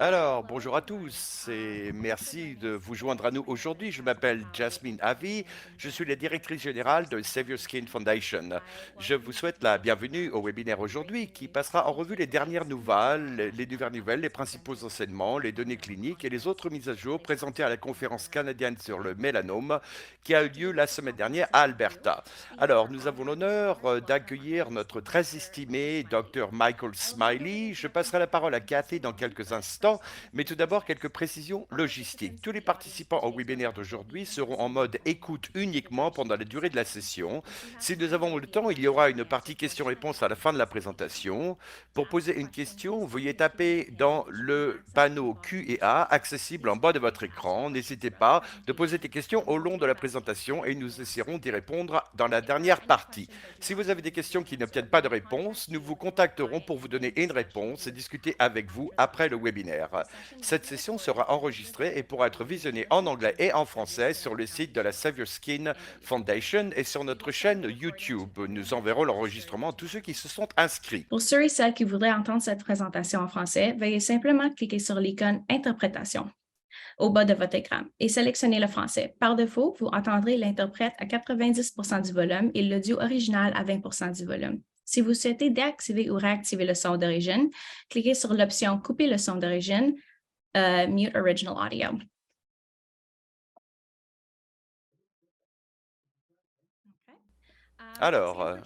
Alors, bonjour à tous et merci de vous joindre à nous aujourd'hui. Je m'appelle Jasmine Avi, je suis la directrice générale de Save Your Skin Foundation. Je vous souhaite la bienvenue au webinaire aujourd'hui qui passera en revue les dernières nouvelles, les principaux enseignements, les données cliniques et les autres mises à jour présentées à la conférence canadienne sur le mélanome qui a eu lieu la semaine dernière à Alberta. Alors, nous avons l'honneur d'accueillir notre très estimé Dr. Michael Smiley. Je passerai la parole à Cathy dans quelques instants, mais tout d'abord quelques précisions logistiques. Tous les participants au webinaire d'aujourd'hui seront en mode écoute uniquement pendant la durée de la session. Si nous avons le temps, il y aura une partie questions-réponses à la fin de la présentation. Pour poser une question, veuillez taper dans le panneau Q&A accessible en bas de votre écran. N'hésitez pas de poser des questions au long de la présentation et nous essaierons d'y répondre dans la dernière partie. Si vous avez des questions qui n'obtiennent pas de réponse, nous vous contacterons pour vous donner une réponse et discuter avec vous après le webinaire. Cette session sera enregistrée et pourra être visionnée en anglais et en français sur le site de la Save Your Skin Foundation et sur notre chaîne YouTube. Nous enverrons l'enregistrement à tous ceux qui se sont inscrits. Pour ceux et celles qui voudraient entendre cette présentation en français, veuillez simplement cliquer sur l'icône Interprétation au bas de votre écran et sélectionnez le français. Par défaut, vous entendrez l'interprète à 90 du volume et l'audio original à 20 du volume. Si vous souhaitez déactiver ou réactiver le son d'origine, cliquez sur l'option Couper le son d'origine, Mute Original Audio. Alors,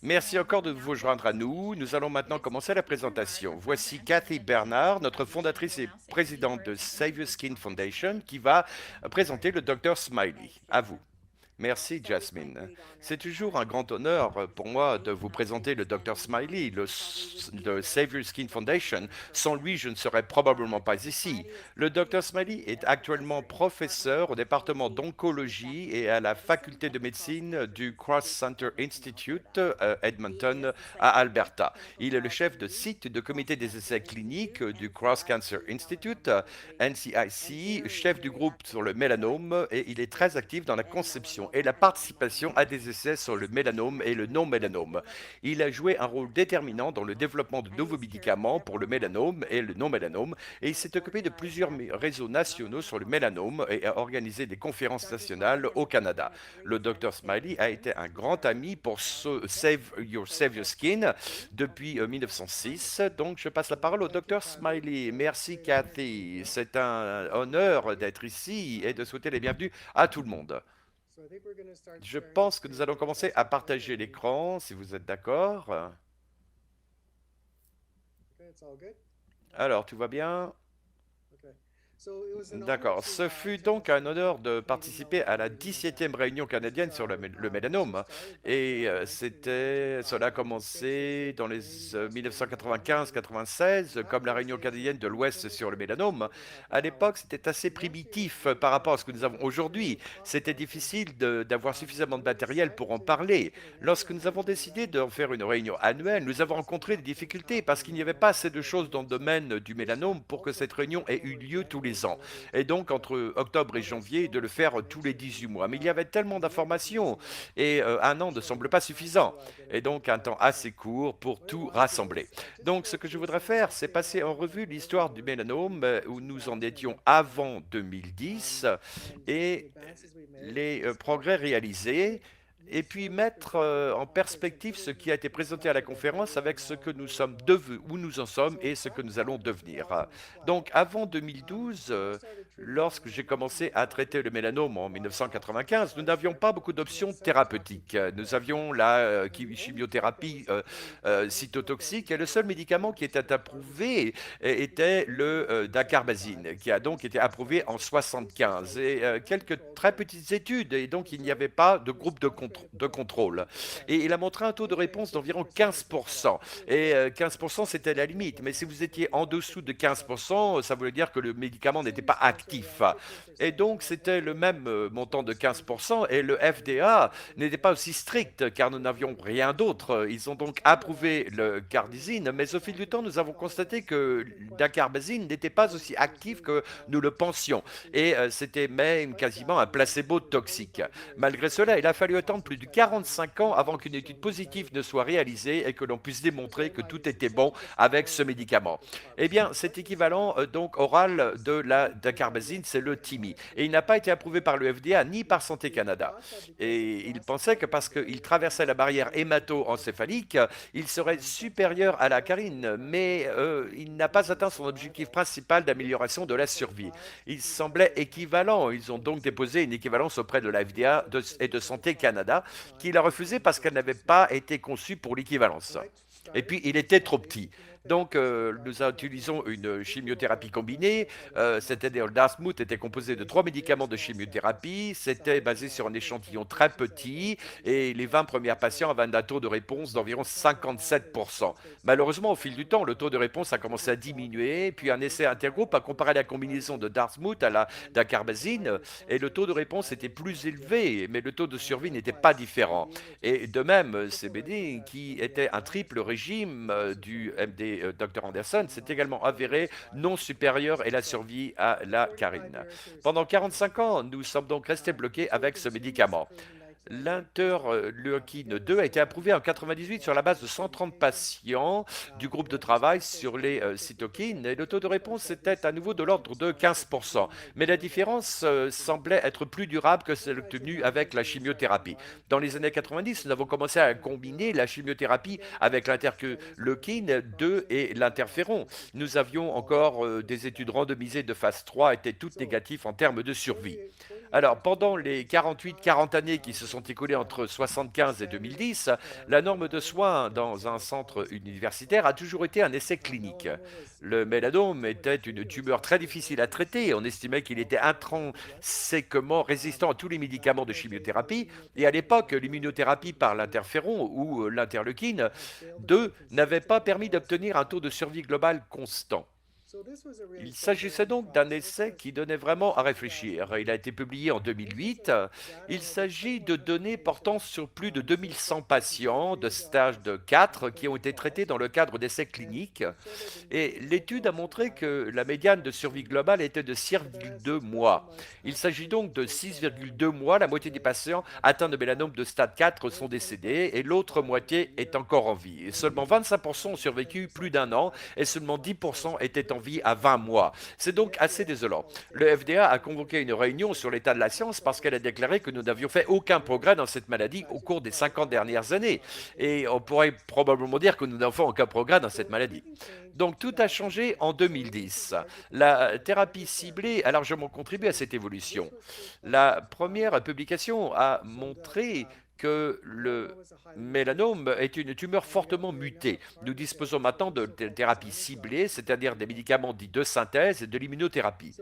merci encore de vous joindre à nous. Nous allons maintenant commencer la présentation. Voici Cathy Bernard, notre fondatrice et présidente de Save Your Skin Foundation, qui va présenter le Dr. Smiley. À vous. Merci, Jasmine. C'est toujours un grand honneur pour moi de vous présenter le Dr. Smiley, de Save Your Skin Foundation. Sans lui, je ne serais probablement pas ici. Le Dr. Smiley est actuellement professeur au département d'oncologie et à la faculté de médecine du Cross Center Institute, Edmonton, à Alberta. Il est le chef de site du comité des essais cliniques du Cross Cancer Institute, NCIC, chef du groupe sur le mélanome, et il est très actif dans la conception et la participation à des essais sur le mélanome et le non-mélanome. Il a joué un rôle déterminant dans le développement de nouveaux médicaments pour le mélanome et le non-mélanome, et il s'est occupé de plusieurs réseaux nationaux sur le mélanome et a organisé des conférences nationales au Canada. Le Dr. Smiley a été un grand ami pour Save Your Skin depuis 1906. Donc, je passe la parole au Dr. Smiley. Merci, Cathy. C'est un honneur d'être ici et de souhaiter les bienvenus à tout le monde. Je pense que nous allons commencer à partager l'écran, si vous êtes d'accord. Alors, tout va bien? D'accord. Ce fut donc un honneur de participer à la 17e réunion canadienne sur le mélanome. Et cela a commencé dans les 1995-96, comme la réunion canadienne de l'Ouest sur le mélanome. À l'époque, c'était assez primitif par rapport à ce que nous avons aujourd'hui. C'était difficile d'avoir suffisamment de matériel pour en parler. Lorsque nous avons décidé d'en faire une réunion annuelle, nous avons rencontré des difficultés parce qu'il n'y avait pas assez de choses dans le domaine du mélanome pour que cette réunion ait eu lieu tous les ans. Et donc, entre octobre et janvier, de le faire tous les 18 mois. Mais il y avait tellement d'informations et un an ne semble pas suffisant. Et donc, un temps assez court pour tout rassembler. Donc, ce que je voudrais faire, c'est passer en revue l'histoire du mélanome où nous en étions avant 2010 et les progrès réalisés et puis mettre en perspective ce qui a été présenté à la conférence avec ce que nous sommes devenus, où nous en sommes et ce que nous allons devenir. Donc, avant 2012, lorsque j'ai commencé à traiter le mélanome en 1995, nous n'avions pas beaucoup d'options thérapeutiques. Nous avions la chimiothérapie cytotoxique et le seul médicament qui était approuvé était le dacarbazine, qui a donc été approuvé en 75 et quelques très petites études et donc il n'y avait pas de groupe de contrôle. Et il a montré un taux de réponse d'environ 15%. Et 15%, c'était la limite. Mais si vous étiez en dessous de 15%, ça voulait dire que le médicament n'était pas actif. Et donc, c'était le même montant de 15%. Et le FDA n'était pas aussi strict, car nous n'avions rien d'autre. Ils ont donc approuvé le cardizine. Mais au fil du temps, nous avons constaté que le dacarbazine n'était pas aussi actif que nous le pensions. Et c'était même quasiment un placebo toxique. Malgré cela, il a fallu attendre plus de 45 ans avant qu'une étude positive ne soit réalisée et que l'on puisse démontrer que tout était bon avec ce médicament. Eh bien, cet équivalent donc oral de la dacarbazine, c'est le TIMI. Et il n'a pas été approuvé par le FDA ni par Santé Canada. Et il pensait que parce qu'il traversait la barrière hémato-encéphalique, il serait supérieur à la carine, mais il n'a pas atteint son objectif principal d'amélioration de la survie. Il semblait équivalent. Ils ont donc déposé une équivalence auprès de la FDA et de Santé Canada, qui l'a refusé parce qu'elle n'avait pas été conçue pour l'équivalence. Et puis, il était trop petit. Donc, nous utilisons une chimiothérapie combinée. C'est-à-dire, le Dartmouth était composé de 3 médicaments de chimiothérapie. C'était basé sur un échantillon très petit. Et les 20 premiers patients avaient un taux de réponse d'environ 57%. Malheureusement, au fil du temps, le taux de réponse a commencé à diminuer. Puis, un essai intergroupe a comparé la combinaison de Dartmouth à la dacarbazine. Et le taux de réponse était plus élevé, mais le taux de survie n'était pas différent. Et de même, CBD, qui était un triple régime du MD Dr Anderson, s'est également avéré non supérieur et la survie à la carine. Pendant 45 ans, nous sommes donc restés bloqués avec ce médicament. L'interleukine 2 a été approuvé en 98 sur la base de 130 patients du groupe de travail sur les cytokines et le taux de réponse était à nouveau de l'ordre de 15%. Mais la différence semblait être plus durable que celle obtenue avec la chimiothérapie. Dans les années 90, nous avons commencé à combiner la chimiothérapie avec l'interleukine 2 et l'interféron. Nous avions encore des études randomisées de phase 3 étaient toutes négatives en termes de survie. Alors, pendant les 48-40 années qui se sont écoulées entre 75 et 2010, la norme de soins dans un centre universitaire a toujours été un essai clinique. Le mélanome était une tumeur très difficile à traiter. On estimait qu'il était intrinsèquement résistant à tous les médicaments de chimiothérapie. Et à l'époque, l'immunothérapie par l'interféron ou l'interleukine 2 n'avait pas permis d'obtenir un taux de survie global constant. Il s'agissait donc d'un essai qui donnait vraiment à réfléchir. Il a été publié en 2008. Il s'agit de données portant sur plus de 2100 patients de stage de 4 qui ont été traités dans le cadre d'essais cliniques. Et l'étude a montré que la médiane de survie globale était de 6,2 mois. Il s'agit donc de 6,2 mois. La moitié des patients atteints de mélanome de stade 4 sont décédés et l'autre moitié est encore en vie. Et seulement 25% ont survécu plus d'un an et seulement 10% étaient en vie à 20 mois. C'est donc assez désolant. Le FDA a convoqué une réunion sur l'état de la science parce qu'elle a déclaré que nous n'avions fait aucun progrès dans cette maladie au cours des 50 dernières années. Et on pourrait probablement dire que nous n'avons fait aucun progrès dans cette maladie. Donc tout a changé en 2010. La thérapie ciblée a largement contribué à cette évolution. La première publication a montré que le mélanome est une tumeur fortement mutée. Nous disposons maintenant de thérapies ciblées, c'est-à-dire des médicaments dits de synthèse et de l'immunothérapie.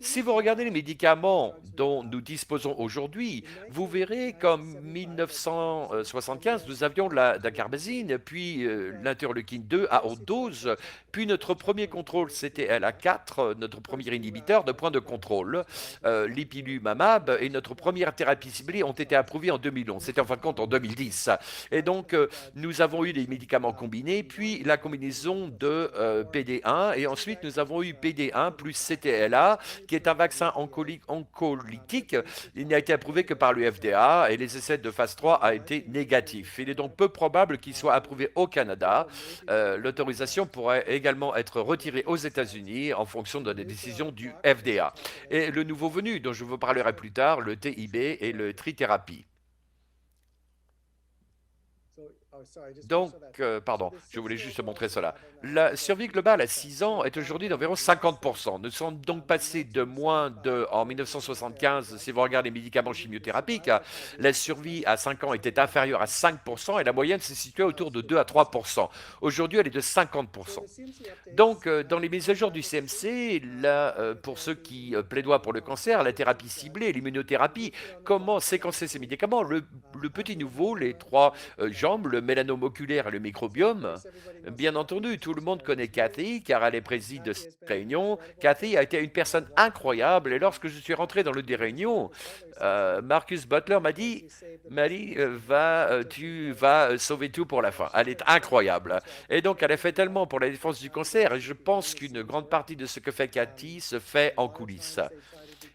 Si vous regardez les médicaments dont nous disposons aujourd'hui, vous verrez qu'en 1975, nous avions la dacarbazine, puis l'interleukine 2 à haute dose, puis notre premier contrôle, c'était LA4, notre premier inhibiteur de point de contrôle, l'ipilimumab, et notre première thérapie ciblée ont été approuvées en 2011. C'était en fin de compte en 2010. Et donc, nous avons eu des médicaments combinés, puis la combinaison de PD1, et ensuite nous avons eu PD1 plus CTLA, qui est un vaccin oncolytique. Il n'a été approuvé que par le FDA, et les essais de phase 3 a été négatifs. Il est donc peu probable qu'il soit approuvé au Canada. L'autorisation pourrait également être retirée aux États-Unis en fonction de la décision du FDA. Et le nouveau venu, dont je vous parlerai plus tard, le TIB et le trithérapie. Donc, pardon, je voulais juste montrer cela. La survie globale à 6 ans est aujourd'hui d'environ 50%. Nous sommes donc passés de moins de, en 1975, si vous regardez les médicaments chimiothérapiques, la survie à 5 ans était inférieure à 5% et la moyenne se situait autour de 2 à 3%. Aujourd'hui, elle est de 50%. Donc, dans les mises à jour du CMC, là, pour ceux qui plaidoient pour le cancer, la thérapie ciblée, l'immunothérapie, comment séquencer ces médicaments, le petit nouveau, les trois jambes, le mélanome oculaire et le microbiome. Bien entendu, tout le monde connaît Cathy, car elle est présidente de cette réunion. Cathy a été une personne incroyable, et lorsque je suis rentré dans l'une des réunions, Marcus Butler m'a dit, Marie, tu vas sauver tout pour la fin. Elle est incroyable. Et donc, elle a fait tellement pour la défense du cancer, et je pense qu'une grande partie de ce que fait Cathy se fait en coulisses.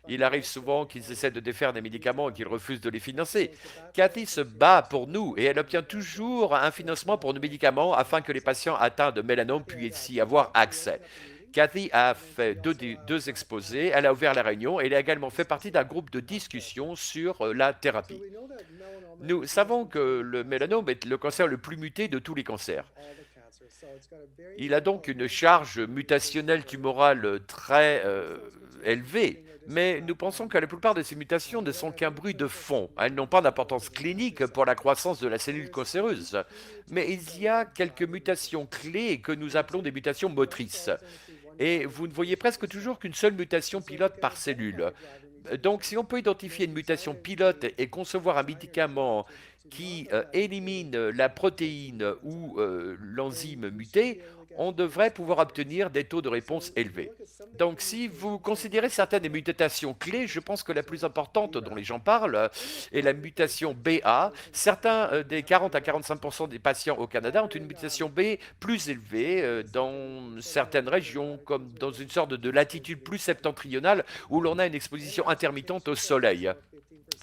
Il arrive souvent qu'ils essaient de défaire des médicaments et qu'ils refusent de les financer. Cathy se bat pour nous et elle obtient toujours un financement pour nos médicaments afin que les patients atteints de mélanome puissent y avoir accès. Cathy a fait deux exposés, elle a ouvert la réunion et elle a également fait partie d'un groupe de discussion sur la thérapie. Nous savons que le mélanome est le cancer le plus muté de tous les cancers. Il a donc une charge mutationnelle tumorale très élevée, mais nous pensons que la plupart de ces mutations ne sont qu'un bruit de fond. Elles n'ont pas d'importance clinique pour la croissance de la cellule cancéreuse. Mais il y a quelques mutations clés que nous appelons des mutations motrices. Et vous ne voyez presque toujours qu'une seule mutation pilote par cellule. Donc, si on peut identifier une mutation pilote et concevoir un médicament qui élimine la protéine ou l'enzyme mutée, on devrait pouvoir obtenir des taux de réponse élevés. Donc, si vous considérez certaines des mutations clés, je pense que la plus importante dont les gens parlent est la mutation BA. Certains des 40 à 45% des patients au Canada ont une mutation B plus élevée dans certaines régions, comme dans une sorte de latitude plus septentrionale où l'on a une exposition intermittente au soleil.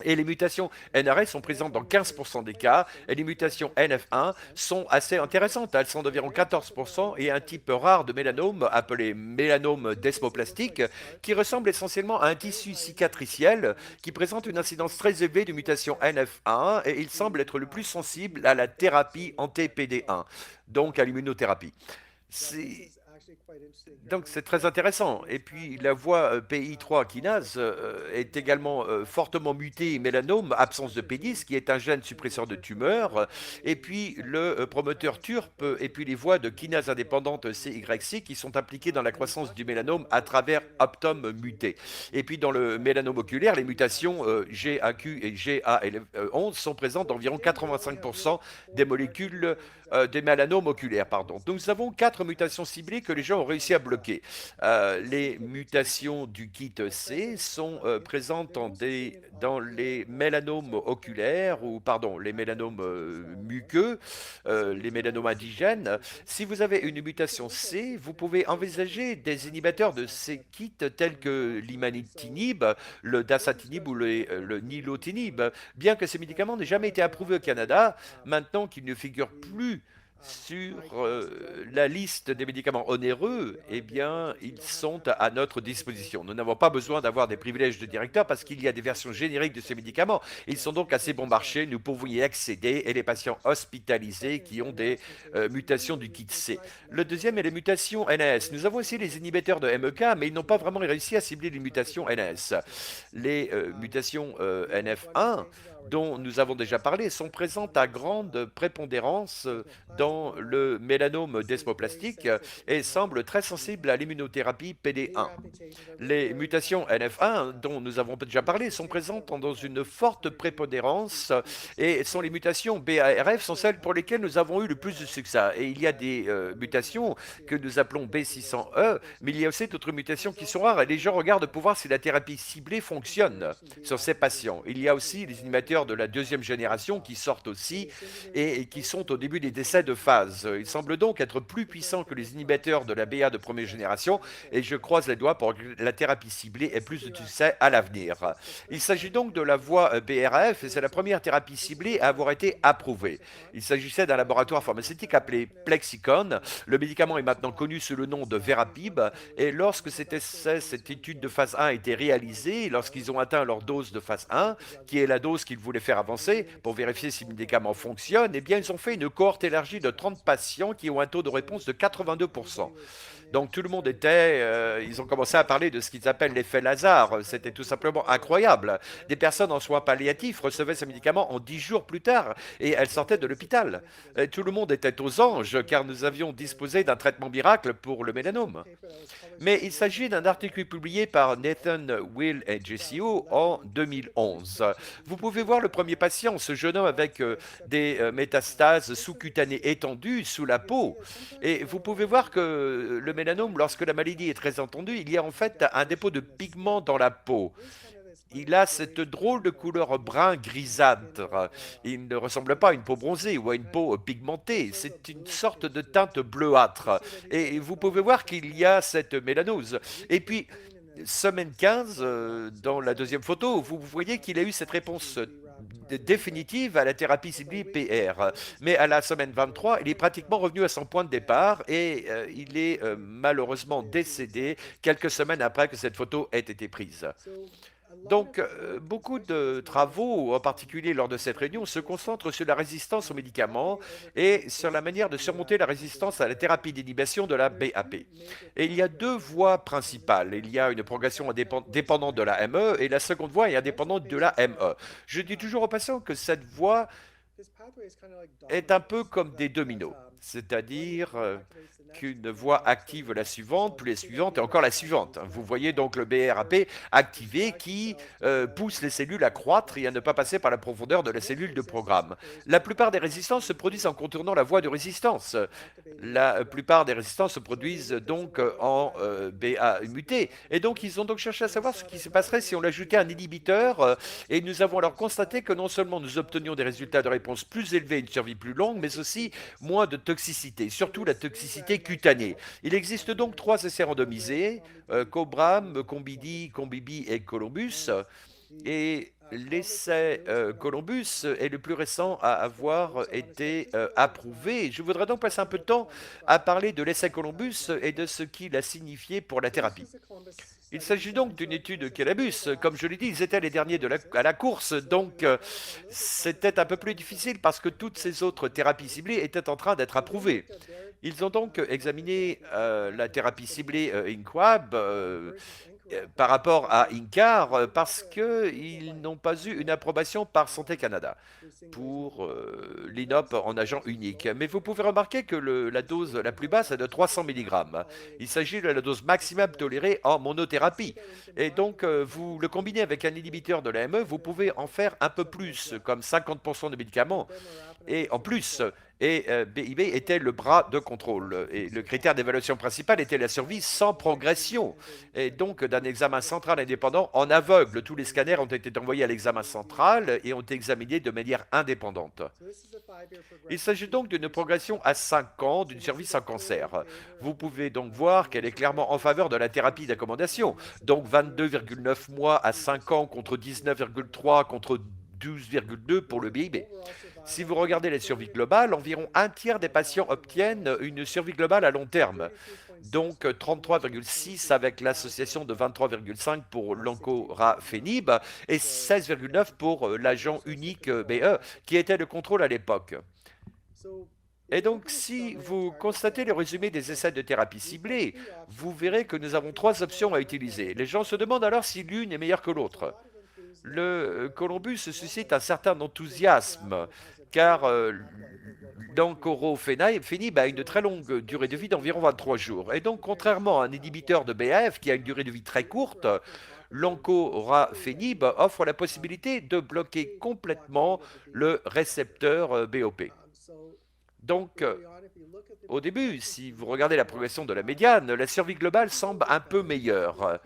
Et les mutations NRS sont présentes dans 15% des cas, et les mutations NF1 sont assez intéressantes. Elles sont d'environ 14% et un type rare de mélanome appelé mélanome desmoplastique qui ressemble essentiellement à un tissu cicatriciel qui présente une incidence très élevée de mutation NF1 et il semble être le plus sensible à la thérapie anti-PD1, donc à l'immunothérapie. C'est donc c'est très intéressant. Et puis la voie PI3 kinase est également fortement mutée mélanome, absence de P10, qui est un gène suppresseur de tumeur. Et puis le promoteur TURP, et puis les voies de kinase indépendante CYC qui sont impliquées dans la croissance du mélanome à travers Optum muté. Et puis dans le mélanome oculaire, les mutations GAQ et GA11 sont présentes dans environ 85% des molécules des mélanomes oculaires. Pardon. Donc nous avons 4 mutations ciblées que les gens ont réussi à bloquer. Les mutations du kit C sont présentes dans les mélanomes oculaires, ou pardon, les mélanomes muqueux, les mélanomes indigènes. Si vous avez une mutation C, vous pouvez envisager des inhibiteurs de ces kits tels que l'imanitinib, le dasatinib ou le nilotinib. Bien que ces médicaments n'aient jamais été approuvés au Canada, maintenant qu'ils ne figurent plus sur la liste des médicaments onéreux, eh bien, ils sont à notre disposition. Nous n'avons pas besoin d'avoir des privilèges de directeur parce qu'il y a des versions génériques de ces médicaments. Ils sont donc assez bon marché, nous pouvons y accéder et les patients hospitalisés qui ont des mutations du kit C. Le deuxième est les mutations NAS. Nous avons aussi les inhibiteurs de MEK, mais ils n'ont pas vraiment réussi à cibler les mutations NAS. Les mutations NF1 dont nous avons déjà parlé sont présentes à grande prépondérance dans le mélanome desmoplastique et semblent très sensibles à l'immunothérapie PD1. Les mutations NF1 dont nous avons déjà parlé sont présentes dans une forte prépondérance et sont les mutations BARF sont celles pour lesquelles nous avons eu le plus de succès. Et il y a des mutations que nous appelons B600E, mais il y a aussi d'autres mutations qui sont rares et les gens regardent pour voir si la thérapie ciblée fonctionne sur ces patients. Il y a aussi les inhibiteurs de la deuxième génération qui sortent aussi et qui sont au début des décès de phase. Ils semblent donc être plus puissants que les inhibiteurs de la BA de première génération et je croise les doigts pour que la thérapie ciblée ait plus de succès à l'avenir. Il s'agit donc de la voie BRF et c'est la première thérapie ciblée à avoir été approuvée. Il s'agissait d'un laboratoire pharmaceutique appelé Plexicon. Le médicament est maintenant connu sous le nom de Verapib et lorsque cette étude de phase 1 a été réalisée, lorsqu'ils ont atteint leur dose de phase 1, qui est la dose qu'ils voulaient faire avancer pour vérifier si le médicament fonctionne, eh bien, ils ont fait une cohorte élargie de 30 patients qui ont un taux de réponse de 82%. Donc tout le monde ils ont commencé à parler de ce qu'ils appellent l'effet Lazare. C'était tout simplement incroyable. Des personnes en soins palliatifs recevaient ces médicaments en 10 jours plus tard et elles sortaient de l'hôpital. Et tout le monde était aux anges car nous avions disposé d'un traitement miracle pour le mélanome. Mais il s'agit d'un article publié par Nathan, Will et JCO en 2011. Vous pouvez voir le premier patient, ce jeune homme avec des métastases sous-cutanées étendues sous la peau. Et vous pouvez voir que le mélanome, lorsque la maladie est très entendue, il y a en fait un dépôt de pigments dans la peau. Il a cette drôle de couleur brun grisâtre. Il ne ressemble pas à une peau bronzée ou à une peau pigmentée. C'est une sorte de teinte bleuâtre. Et vous pouvez voir qu'il y a cette mélanose. Et puis, semaine 15, dans la deuxième photo, vous voyez qu'il a eu cette réponse définitive à la thérapie ciblée PR. Mais à la semaine 23, il est pratiquement revenu à son point de départ et il est malheureusement décédé quelques semaines après que cette photo ait été prise. Donc, beaucoup de travaux, en particulier lors de cette réunion, se concentrent sur la résistance aux médicaments et sur la manière de surmonter la résistance à la thérapie d'inhibition de la BAP. Et il y a deux voies principales. Il y a une progression dépendante de la ME et la seconde voie est indépendante de la ME. Je dis toujours aux patients que cette voie est un peu comme des dominos, c'est-à-dire qu'une voie active la suivante, puis la suivante et encore la suivante. Vous voyez donc le BRAP activé qui pousse les cellules à croître et à ne pas passer par la profondeur de la cellule de programme. La plupart des résistances se produisent en contournant la voie de résistance. La plupart des résistances se produisent donc en BA muté. Et donc ils ont donc cherché à savoir ce qui se passerait si on ajoutait un inhibiteur et nous avons alors constaté que non seulement nous obtenions des résultats de réponse plus élevés, une survie plus longue, mais aussi moins de toxicité, surtout la toxicité cutanée. Il existe donc trois essais randomisés, Cobram, Combibi et Columbus. Et l'essai Columbus est le plus récent à avoir été approuvé. Je voudrais donc passer un peu de temps à parler de l'essai Columbus et de ce qu'il a signifié pour la thérapie. Il s'agit donc d'une étude Cannabis. Comme je l'ai dit, ils étaient les derniers à la course, donc c'était un peu plus difficile parce que toutes ces autres thérapies ciblées étaient en train d'être approuvées. Ils ont donc examiné la thérapie ciblée INQUAB par rapport à INCAR parce qu'ils n'ont pas eu une approbation par Santé Canada pour l'INOP en agent unique. Mais vous pouvez remarquer que la dose la plus basse est de 300 mg. Il s'agit de la dose maximum tolérée en monothérapie. Et donc, vous le combinez avec un inhibiteur de l'AME, vous pouvez en faire un peu plus, comme 50% de médicaments. Et en plus, BIB était le bras de contrôle. Et le critère d'évaluation principal était la survie sans progression. Et donc, d'un examen central indépendant en aveugle. Tous les scanners ont été envoyés à l'examen central et ont été examinés de manière indépendante. Il s'agit donc d'une progression à 5 ans d'une survie sans cancer. Vous pouvez donc voir qu'elle est clairement en faveur de la thérapie d'accommodation. Donc 22,9 mois à 5 ans contre 19,3 contre 12,2 pour le BIB. Si vous regardez les survies globales, environ un tiers des patients obtiennent une survie globale à long terme. Donc 33,6 avec l'association de 23,5 pour l'encorafenib et 16,9 pour l'agent unique BE qui était le contrôle à l'époque. Et donc, si vous constatez le résumé des essais de thérapie ciblée, vous verrez que nous avons trois options à utiliser. Les gens se demandent alors si l'une est meilleure que l'autre. Le Columbus suscite un certain enthousiasme, car l'encorofenib a une très longue durée de vie d'environ 23 jours. Et donc, contrairement à un inhibiteur de BAF qui a une durée de vie très courte, l'encorafenib offre la possibilité de bloquer complètement le récepteur BOP. Donc, au début, si vous regardez la progression de la médiane, la survie globale semble un peu meilleure.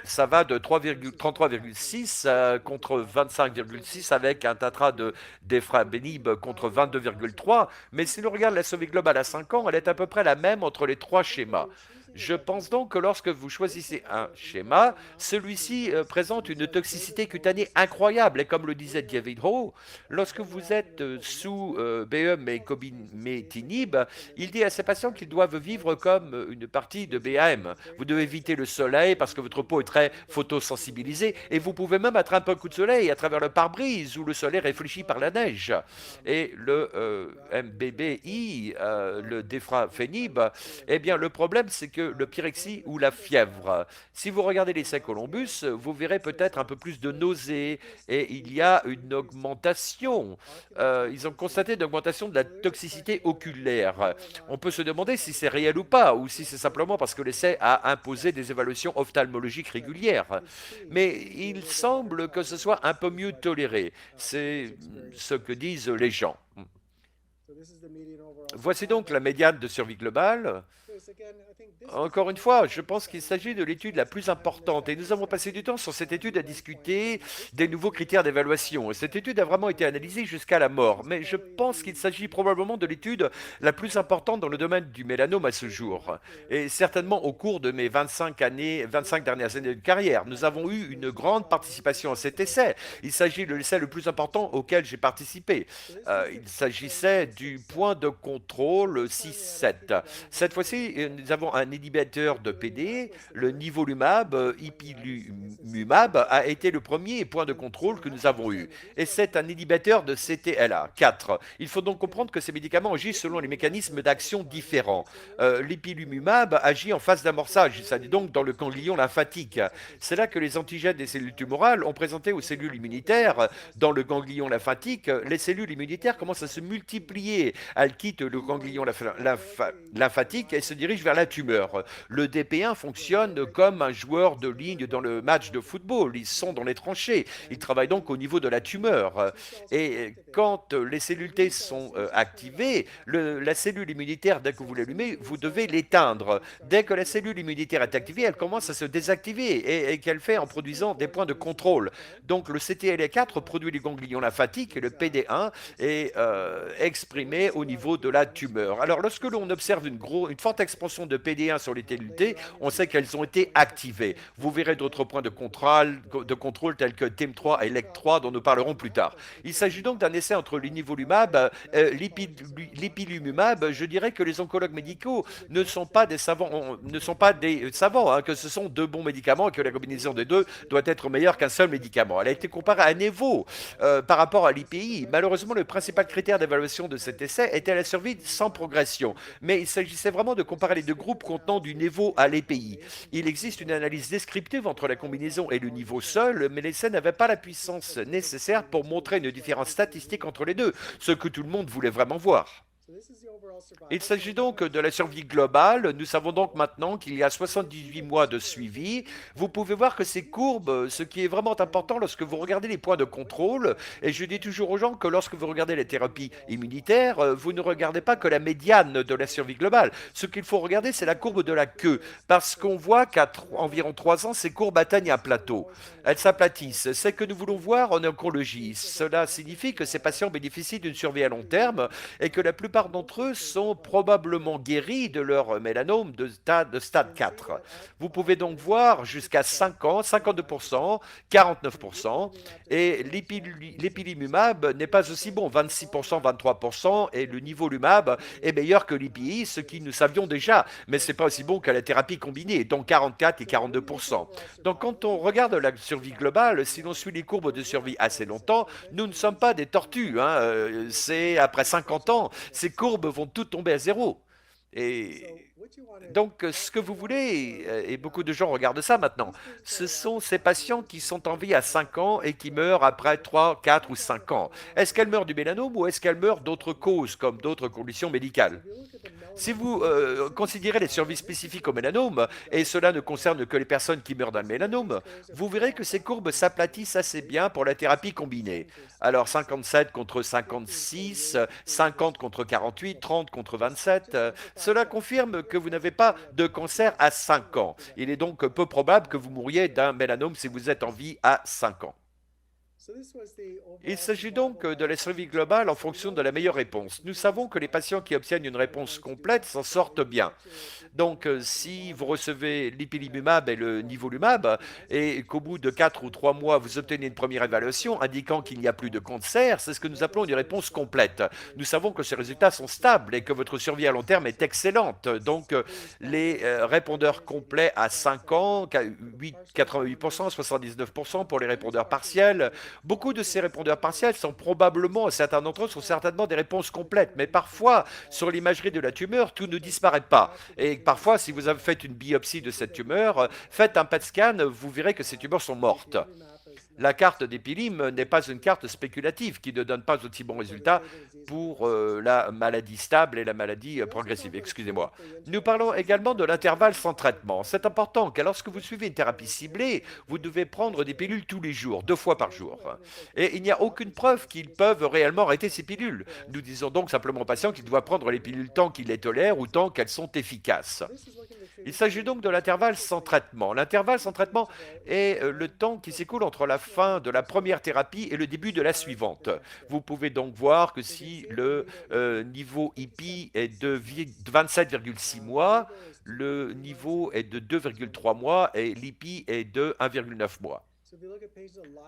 Ça va de 33,6 contre 25,6 avec un tatra de d'Efrabenib contre 22,3. Mais si l'on regarde la survie globale à 5 ans, elle est à peu près la même entre les trois schémas. Je pense donc que lorsque vous choisissez un schéma, celui-ci présente une toxicité cutanée incroyable. Et comme le disait David Ho, lorsque vous êtes sous BM et cobimetinib, il dit à ses patients qu'ils doivent vivre comme une partie de BAM. Vous devez éviter le soleil parce que votre peau est très photosensibilisée et vous pouvez même attraper un coup de soleil à travers le pare-brise où le soleil réfléchit par la neige. Et le MBBI, le défrafenib, eh bien le problème c'est que le pyrexie ou la fièvre. Si vous regardez l'essai Columbus, vous verrez peut-être un peu plus de nausées et il y a une augmentation. Ils ont constaté une augmentation de la toxicité oculaire. On peut se demander si c'est réel ou pas, ou si c'est simplement parce que l'essai a imposé des évaluations ophtalmologiques régulières. Mais il semble que ce soit un peu mieux toléré. C'est ce que disent les gens. Voici donc la médiane de survie globale. Encore une fois, je pense qu'il s'agit de l'étude la plus importante et nous avons passé du temps sur cette étude à discuter des nouveaux critères d'évaluation. Et cette étude a vraiment été analysée jusqu'à la mort, mais je pense qu'il s'agit probablement de l'étude la plus importante dans le domaine du mélanome à ce jour. Et certainement au cours de mes 25 dernières années de carrière, nous avons eu une grande participation à cet essai. Il s'agit de l'essai le plus important auquel j'ai participé. Il s'agissait du point de contrôle 6-7. Cette fois-ci, nous avons un inhibiteur de PD, le nivolumab, ipilimumab, a été le premier point de contrôle que nous avons eu. Et c'est un inhibiteur de CTLA4. Il faut donc comprendre que ces médicaments agissent selon les mécanismes d'action différents. L'ipilimumab agit en phase d'amorçage, ça dit donc dans le ganglion lymphatique. C'est là que les antigènes des cellules tumorales ont présenté aux cellules immunitaires dans le ganglion lymphatique. Les cellules immunitaires commencent à se multiplier. Elles quittent le ganglion lymphatique et se dirigent vers la tumeur. Le DP1 fonctionne comme un joueur de ligne dans le match de football. Ils sont dans les tranchées. Ils travaillent donc au niveau de la tumeur. Et quand les cellules T sont activées, la cellule immunitaire, dès que vous l'allumez, vous devez l'éteindre. Dès que la cellule immunitaire est activée, elle commence à se désactiver et qu'elle fait en produisant des points de contrôle. Donc le CTLA4 produit les ganglions lymphatiques et le PD1 est exprimé au niveau de la tumeur. Alors lorsque l'on observe une forte expansion de PD1 sur les cellules T, on sait qu'elles ont été activées. Vous verrez d'autres points de contrôle tels que TIM3 et LEC3 dont nous parlerons plus tard. Il s'agit donc d'un essai entre l'inivolumab, l'ipilimumab. Je dirais que les oncologues médicaux ne sont pas des savants, hein, que ce sont deux bons médicaments et que la combinaison des deux doit être meilleure qu'un seul médicament. Elle a été comparée à Nevo par rapport à l'IPI. Malheureusement, le principal critère d'évaluation de cet essai était la survie sans progression. Mais il s'agissait vraiment de comparer les deux groupes contenant du Nevo à l'EPI. Il existe une analyse descriptive entre la combinaison et le niveau seul, mais l'essai n'avait pas la puissance nécessaire pour montrer une différence statistique entre les deux, ce que tout le monde voulait vraiment voir. Il s'agit donc de la survie globale. Nous savons donc maintenant qu'il y a 78 mois de suivi. Vous pouvez voir que ces courbes, ce qui est vraiment important lorsque vous regardez les points de contrôle, et je dis toujours aux gens que lorsque vous regardez les thérapies immunitaires, vous ne regardez pas que la médiane de la survie globale. Ce qu'il faut regarder, c'est la courbe de la queue, parce qu'on voit qu'à environ 3 ans, ces courbes atteignent un plateau. Elles s'aplatissent. C'est ce que nous voulons voir en oncologie. Cela signifie que ces patients bénéficient d'une survie à long terme et que la plupart d'entre eux sont probablement guéris de leur mélanome de stade 4. Vous pouvez donc voir jusqu'à 5 ans, 52%, 49%, et l'ipilimumab n'est pas aussi bon, 26%, 23%, et le nivolumab est meilleur que l'IPI, ce que nous savions déjà, mais ce n'est pas aussi bon que la thérapie combinée, donc 44 et 42%. Donc quand on regarde la survie globale, si l'on suit les courbes de survie assez longtemps, nous ne sommes pas des tortues, hein. C'est après 50 ans, ces courbes vont toutes tomber à zéro. Et donc, ce que vous voulez, et beaucoup de gens regardent ça maintenant, ce sont ces patients qui sont en vie à 5 ans et qui meurent après 3, 4 ou 5 ans. Est-ce qu'elles meurent du mélanome ou est-ce qu'elles meurent d'autres causes, comme d'autres conditions médicales? Si vous considérez les survies spécifiques au mélanome, et cela ne concerne que les personnes qui meurent d'un mélanome, vous verrez que ces courbes s'aplatissent assez bien pour la thérapie combinée. Alors 57 contre 56, 50 contre 48, 30 contre 27, cela confirme que vous n'avez pas de cancer à 5 ans. Il est donc peu probable que vous mouriez d'un mélanome si vous êtes en vie à 5 ans. Il s'agit donc de la survie globale en fonction de la meilleure réponse. Nous savons que les patients qui obtiennent une réponse complète s'en sortent bien. Donc, si vous recevez l'ipilimumab et le nivolumab, et qu'au bout de 4 ou 3 mois, vous obtenez une première évaluation indiquant qu'il n'y a plus de cancer, c'est ce que nous appelons une réponse complète. Nous savons que ces résultats sont stables et que votre survie à long terme est excellente. Donc, les répondeurs complets à 5 ans, 88%, 79% pour les répondeurs partiels. Beaucoup de ces répondeurs partiels sont probablement, certains d'entre eux sont certainement des réponses complètes, mais parfois, sur l'imagerie de la tumeur, tout ne disparaît pas. Et parfois, si vous avez fait une biopsie de cette tumeur, faites un PET scan, vous verrez que ces tumeurs sont mortes. La carte d'Epilim n'est pas une carte spéculative qui ne donne pas aussi bons résultats pour la maladie stable et la maladie progressive, excusez-moi. Nous parlons également de l'intervalle sans traitement. C'est important car lorsque vous suivez une thérapie ciblée, vous devez prendre des pilules tous les jours, 2 fois par jour. Et il n'y a aucune preuve qu'ils peuvent réellement arrêter ces pilules. Nous disons donc simplement aux patients qu'ils doivent prendre les pilules tant qu'ils les tolèrent ou tant qu'elles sont efficaces. Il s'agit donc de l'intervalle sans traitement. L'intervalle sans traitement est le temps qui s'écoule entre la fin de la première thérapie et le début de la suivante. Vous pouvez donc voir que si le niveau IPI est de 27,6 mois, le niveau est de 2,3 mois et l'IPI est de 1,9 mois.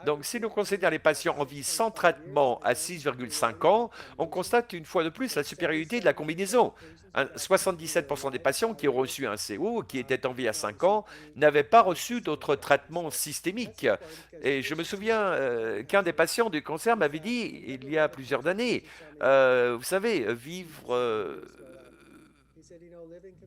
Donc, si nous considérons les patients en vie sans traitement à 6,5 ans, on constate une fois de plus la supériorité de la combinaison. 77% des patients qui ont reçu un CO, qui étaient en vie à 5 ans, n'avaient pas reçu d'autres traitements systémiques. Et je me souviens qu'un des patients du cancer m'avait dit, il y a plusieurs années, vous savez,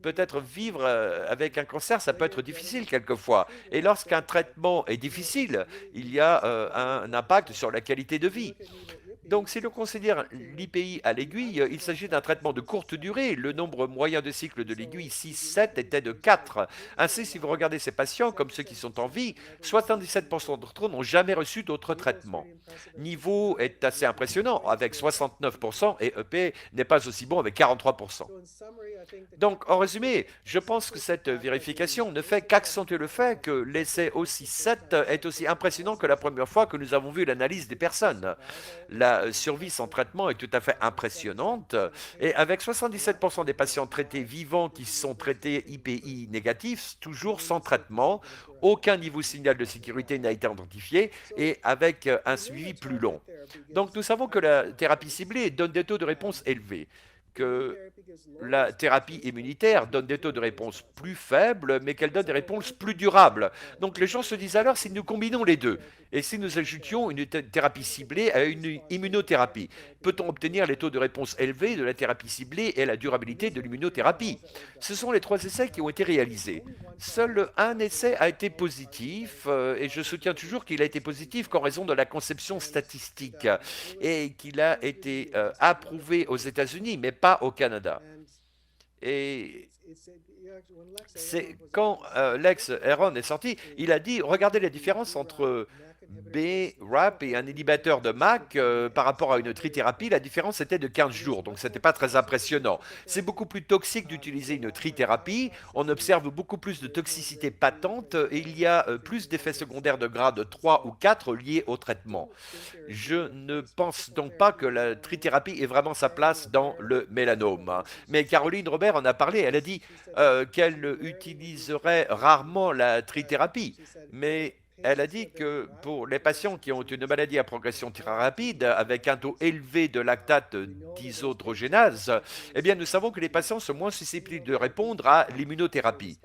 peut-être vivre avec un cancer, ça peut être difficile quelquefois. Et lorsqu'un traitement est difficile, il y a un impact sur la qualité de vie. Donc, si l'on considère l'IPI à l'aiguille, il s'agit d'un traitement de courte durée. Le nombre moyen de cycles de l'aiguille, 6-7, était de 4. Ainsi, si vous regardez ces patients, comme ceux qui sont en vie, 77% d'entre eux n'ont jamais reçu d'autres traitements. Niveau est assez impressionnant, avec 69%, et EP n'est pas aussi bon avec 43%. Donc, en résumé, je pense que cette vérification ne fait qu'accentuer le fait que l'essai aussi 7 est aussi impressionnant que la première fois que nous avons vu l'analyse des personnes. La survie sans traitement est tout à fait impressionnante et avec 77% des patients traités vivants qui sont traités IPI négatifs, toujours sans traitement, aucun niveau signal de sécurité n'a été identifié et avec un suivi plus long. Donc nous savons que la thérapie ciblée donne des taux de réponse élevés, que la thérapie immunitaire donne des taux de réponse plus faibles, mais qu'elle donne des réponses plus durables. Donc les gens se disent alors si nous combinons les deux, et si nous ajoutions une thérapie ciblée à une immunothérapie, peut-on obtenir les taux de réponse élevés de la thérapie ciblée et la durabilité de l'immunothérapie? Ce sont les 3 essais qui ont été réalisés. Seul un essai a été positif, et je soutiens toujours qu'il a été positif qu'en raison de la conception statistique, et qu'il a été approuvé aux États-Unis, mais pas au Canada. Et c'est quand Lex Heron est sorti, il a dit, regardez les différences entre BRAP et un inhibiteur de MAC par rapport à une trithérapie, la différence était de 15 jours, donc ce n'était pas très impressionnant. C'est beaucoup plus toxique d'utiliser une trithérapie, on observe beaucoup plus de toxicité patente et il y a plus d'effets secondaires de grade 3 ou 4 liés au traitement. Je ne pense donc pas que la trithérapie ait vraiment sa place dans le mélanome. Mais Caroline Robert en a parlé, elle a dit qu'elle utiliserait rarement la trithérapie, mais elle a dit que pour les patients qui ont une maladie à progression très rapide, avec un taux élevé de lactate déshydrogénase, eh bien nous savons que les patients sont moins susceptibles de répondre à l'immunothérapie.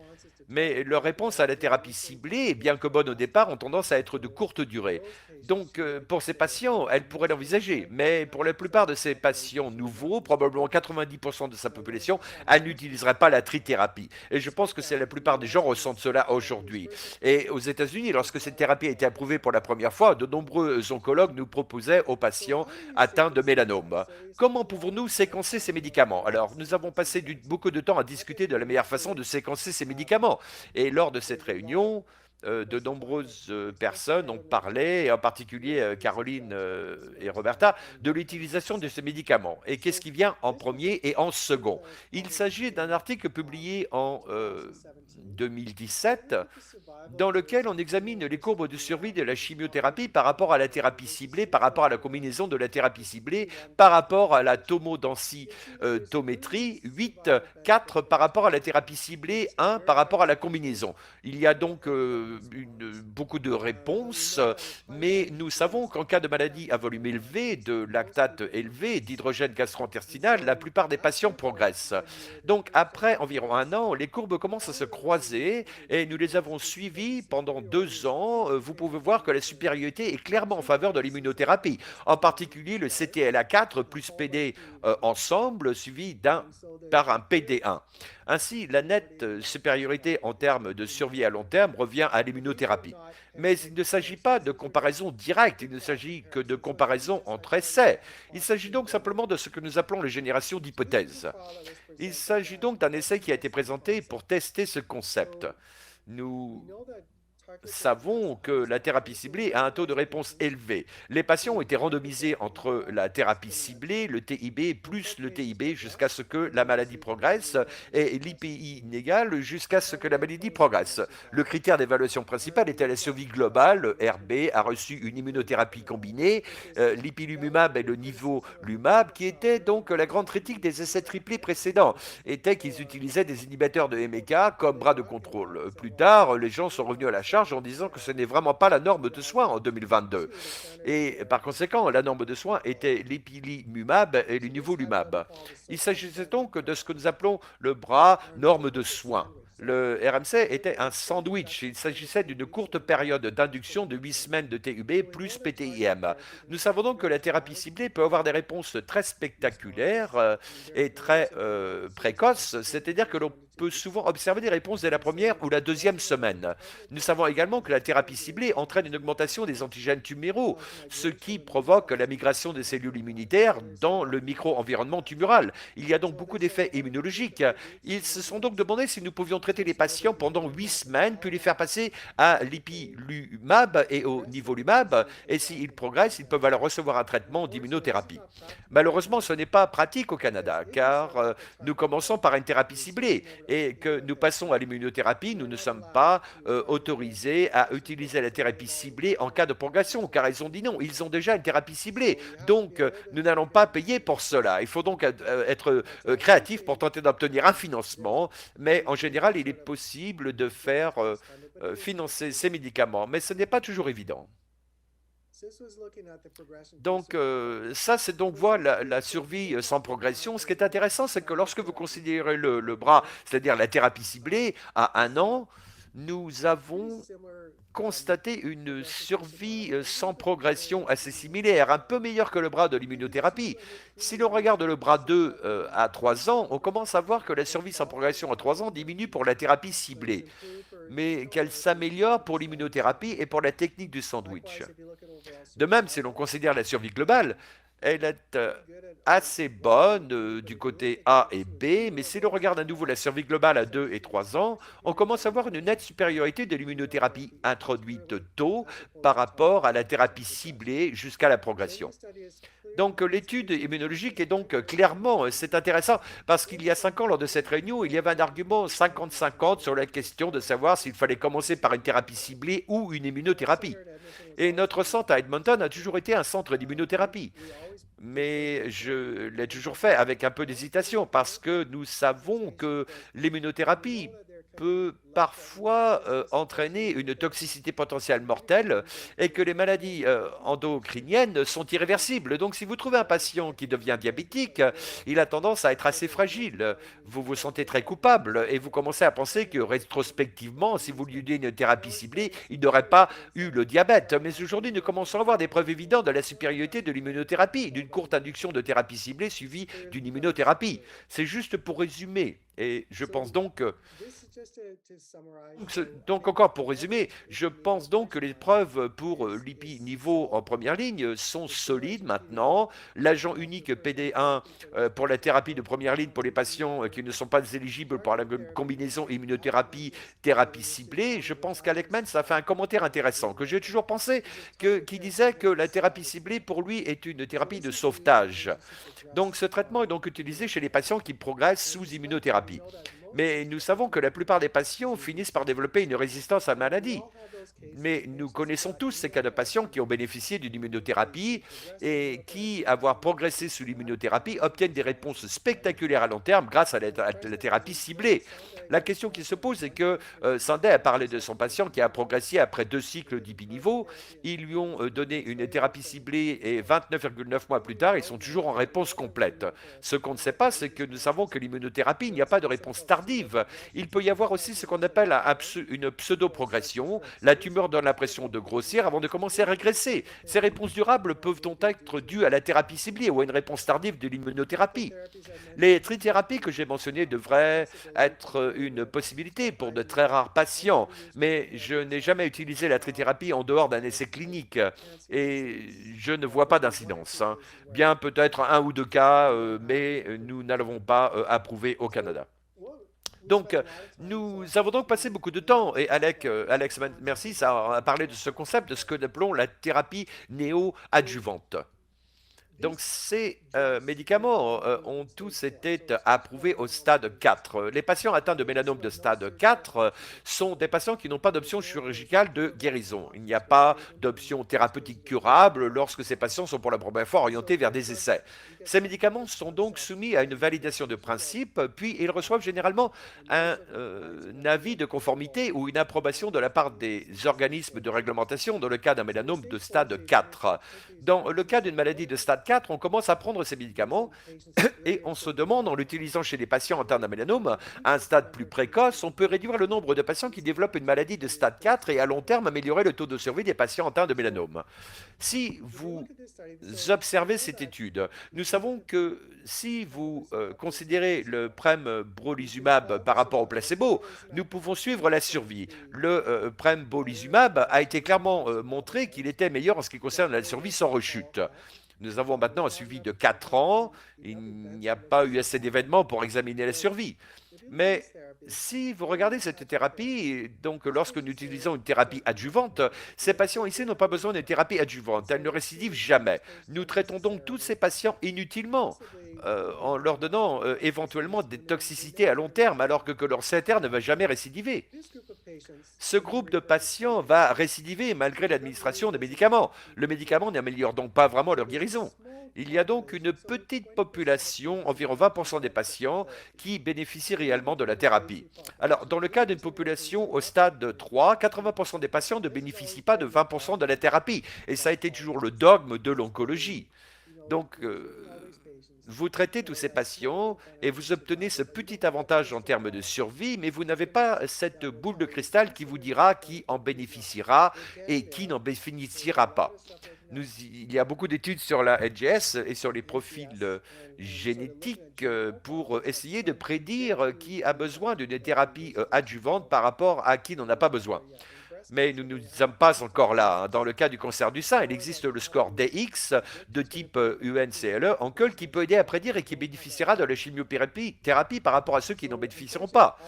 Mais leur réponse à la thérapie ciblée, bien que bonne au départ, ont tendance à être de courte durée. Donc, pour ces patients, elle pourrait l'envisager. Mais pour la plupart de ces patients nouveaux, probablement 90% de sa population, elle n'utiliserait pas la trithérapie. Et je pense que c'est la plupart des gens ressentent cela aujourd'hui. Et aux États-Unis, lorsque cette thérapie a été approuvée pour la première fois, de nombreux oncologues nous proposaient aux patients atteints de mélanome. Comment pouvons-nous séquencer ces médicaments? Alors, nous avons passé beaucoup de temps à discuter de la meilleure façon de séquencer ces médicaments. Et lors de cette réunion, de nombreuses personnes ont parlé, et en particulier Caroline et Roberta, de l'utilisation de ces médicaments. Et qu'est-ce qui vient en premier et en second? Il s'agit d'un article publié en 2017 dans lequel on examine les courbes de survie de la chimiothérapie par rapport à la thérapie ciblée, par rapport à la combinaison de la thérapie ciblée, par rapport à la tomodensitométrie, 8, 4 par rapport à la thérapie ciblée, 1 par rapport à la combinaison. Il y a donc beaucoup de réponses, mais nous savons qu'en cas de maladie à volume élevé, de lactate élevé, d'hydrogène gastro-intestinal, la plupart des patients progressent. Donc après environ un an, les courbes commencent à se croiser et nous les avons suivies pendant 2 ans. Vous pouvez voir que la supériorité est clairement en faveur de l'immunothérapie, en particulier le CTLA4 plus PD ensemble, suivi par un PD1. Ainsi, la nette supériorité en termes de survie à long terme revient à l'immunothérapie. Mais il ne s'agit pas de comparaison directe, il ne s'agit que de comparaison entre essais. Il s'agit donc simplement de ce que nous appelons les générations d'hypothèses. Il s'agit donc d'un essai qui a été présenté pour tester ce concept. Nous savons que la thérapie ciblée a un taux de réponse élevé. Les patients ont été randomisés entre la thérapie ciblée, le TIB, plus le TIB jusqu'à ce que la maladie progresse et l'IPI inégal jusqu'à ce que la maladie progresse. Le critère d'évaluation principal était la survie globale. RB a reçu une immunothérapie combinée, l'ipilimumab et le niveau lumab, qui était donc la grande critique des essais triplés précédents, était qu'ils utilisaient des inhibiteurs de MEK comme bras de contrôle. Plus tard, les gens sont revenus à la charge en disant que ce n'est vraiment pas la norme de soins en 2022. Et par conséquent, la norme de soins était l'ipilimumab et le nivolumab. Il s'agissait donc de ce que nous appelons le bras norme de soins. Le RMC était un sandwich. Il s'agissait d'une courte période d'induction de 8 semaines de TUB plus PTIM. Nous savons donc que la thérapie ciblée peut avoir des réponses très spectaculaires et très précoces, c'est-à-dire que l'on peut souvent observer des réponses dès la première ou la deuxième semaine. Nous savons également que la thérapie ciblée entraîne une augmentation des antigènes tuméraux, ce qui provoque la migration des cellules immunitaires dans le micro-environnement tumoral. Il y a donc beaucoup d'effets immunologiques. Ils se sont donc demandé si nous pouvions traiter les patients pendant 8 semaines, puis les faire passer à l'ipilimumab et au nivolumab, et s'ils progressent, ils peuvent alors recevoir un traitement d'immunothérapie. Malheureusement, ce n'est pas pratique au Canada, car nous commençons par une thérapie ciblée, et que nous passons à l'immunothérapie, nous ne sommes pas autorisés à utiliser la thérapie ciblée en cas de progression, car ils ont dit non, ils ont déjà une thérapie ciblée, donc nous n'allons pas payer pour cela. Il faut donc être créatif pour tenter d'obtenir un financement, mais en général, il est possible de faire financer ces médicaments, mais ce n'est pas toujours évident. Donc, ça, c'est donc voir la survie sans progression. Ce qui est intéressant, c'est que lorsque vous considérez le bras, c'est-à-dire la thérapie ciblée, à 1 an, nous avons constaté une survie sans progression assez similaire, un peu meilleure que le bras de l'immunothérapie. Si l'on regarde le bras 2 à 3 ans, on commence à voir que la survie sans progression à 3 ans diminue pour la thérapie ciblée, mais qu'elle s'améliore pour l'immunothérapie et pour la technique du sandwich. De même, si l'on considère la survie globale, elle est assez bonne du côté A et B, mais si l'on regarde à nouveau la survie globale à 2 et 3 ans, on commence à voir une nette supériorité de l'immunothérapie introduite tôt par rapport à la thérapie ciblée jusqu'à la progression. Donc l'étude immunologique est donc clairement, c'est intéressant, parce qu'il y a 5 ans, lors de cette réunion, il y avait un argument 50-50 sur la question de savoir s'il fallait commencer par une thérapie ciblée ou une immunothérapie. Et notre centre à Edmonton a toujours été un centre d'immunothérapie. Mais je l'ai toujours fait avec un peu d'hésitation parce que nous savons que l'immunothérapie peut parfois entraîner une toxicité potentielle mortelle et que les maladies endocriniennes sont irréversibles. Donc si vous trouvez un patient qui devient diabétique, il a tendance à être assez fragile. Vous vous sentez très coupable et vous commencez à penser que rétrospectivement, si vous lui donnez une thérapie ciblée, il n'aurait pas eu le diabète. Mais aujourd'hui, nous commençons à avoir des preuves évidentes de la supériorité de l'immunothérapie, d'une courte induction de thérapie ciblée suivie d'une immunothérapie. C'est juste pour résumer. Et je pense donc donc, encore pour résumer, je pense donc que les preuves pour l'IPI-Nivo en première ligne sont solides maintenant. L'agent unique PD1 pour la thérapie de première ligne pour les patients qui ne sont pas éligibles pour la combinaison immunothérapie-thérapie ciblée, je pense qu'Alekman, ça a fait un commentaire intéressant, que j'ai toujours pensé, qui disait que la thérapie ciblée, pour lui, est une thérapie de sauvetage. Donc, ce traitement est donc utilisé chez les patients qui progressent sous immunothérapie. Mais nous savons que la plupart des patients finissent par développer une résistance à la maladie. Mais nous connaissons tous ces cas de patients qui ont bénéficié d'une immunothérapie et qui, avoir progressé sous l'immunothérapie, obtiennent des réponses spectaculaires à long terme grâce à la thérapie ciblée. La question qui se pose est que Sanday a parlé de son patient qui a progressé après 2 cycles d'IPI-Nivo. Ils lui ont donné une thérapie ciblée et 29,9 mois plus tard, ils sont toujours en réponse complète. Ce qu'on ne sait pas, c'est que nous savons que l'immunothérapie, il n'y a pas de réponse tardive tardive. Il peut y avoir aussi ce qu'on appelle une pseudo-progression. La tumeur donne l'impression de grossir avant de commencer à régresser. Ces réponses durables peuvent donc être dues à la thérapie ciblée ou à une réponse tardive de l'immunothérapie. Les trithérapies que j'ai mentionnées devraient être une possibilité pour de très rares patients, mais je n'ai jamais utilisé la trithérapie en dehors d'un essai clinique et je ne vois pas d'incidence, hein. Bien peut-être un ou deux cas, mais nous n'avons pas approuvé au Canada. Donc, nous avons donc passé beaucoup de temps, et Alex merci, ça a parlé de ce concept, de ce que nous appelons la thérapie néo-adjuvante. Donc ces médicaments ont tous été approuvés au stade 4. Les patients atteints de mélanome de stade 4 sont des patients qui n'ont pas d'option chirurgicale de guérison. Il n'y a pas d'option thérapeutique curable lorsque ces patients sont pour la première fois orientés vers des essais. Ces médicaments sont donc soumis à une validation de principe, puis ils reçoivent généralement un avis de conformité ou une approbation de la part des organismes de réglementation dans le cas d'un mélanome de stade 4. Dans le cas d'une maladie de stade 4, on commence à prendre ces médicaments et on se demande, en l'utilisant chez les patients atteints d'un mélanome, à un stade plus précoce, on peut réduire le nombre de patients qui développent une maladie de stade 4 et à long terme améliorer le taux de survie des patients atteints de mélanome. Si vous observez cette étude, nous savons que si vous considérez le prembrolizumab par rapport au placebo, nous pouvons suivre la survie. Le prembrolizumab a été clairement montré qu'il était meilleur en ce qui concerne la survie sans rechute. Nous avons maintenant un suivi de 4 ans. Il n'y a pas eu assez d'événements pour examiner la survie. Mais si vous regardez cette thérapie, donc lorsque nous utilisons une thérapie adjuvante, ces patients ici n'ont pas besoin de thérapie adjuvante, elles ne récidivent jamais. Nous traitons donc tous ces patients inutilement, en leur donnant éventuellement des toxicités à long terme, alors que leur CTR ne va jamais récidiver. Ce groupe de patients va récidiver malgré l'administration des médicaments. Le médicament n'améliore donc pas vraiment leur guérison. Il y a donc une petite population, environ 20% des patients, qui bénéficient réellement de la thérapie. Alors, dans le cas d'une population au stade 3, 80% des patients ne bénéficient pas de 20% de la thérapie. Et ça a été toujours le dogme de l'oncologie. Donc, vous traitez tous ces patients et vous obtenez ce petit avantage en termes de survie, mais vous n'avez pas cette boule de cristal qui vous dira qui en bénéficiera et qui n'en bénéficiera pas. Il y a beaucoup d'études sur la NGS et sur les profils génétiques pour essayer de prédire qui a besoin d'une thérapie adjuvante par rapport à qui n'en a pas besoin. Mais nous ne sommes pas encore là, hein. Dans le cas du cancer du sein, il existe le score DX de type UNCLE en col qui peut aider à prédire et qui bénéficiera de la chimiothérapie par rapport à ceux qui n'en bénéficieront pas.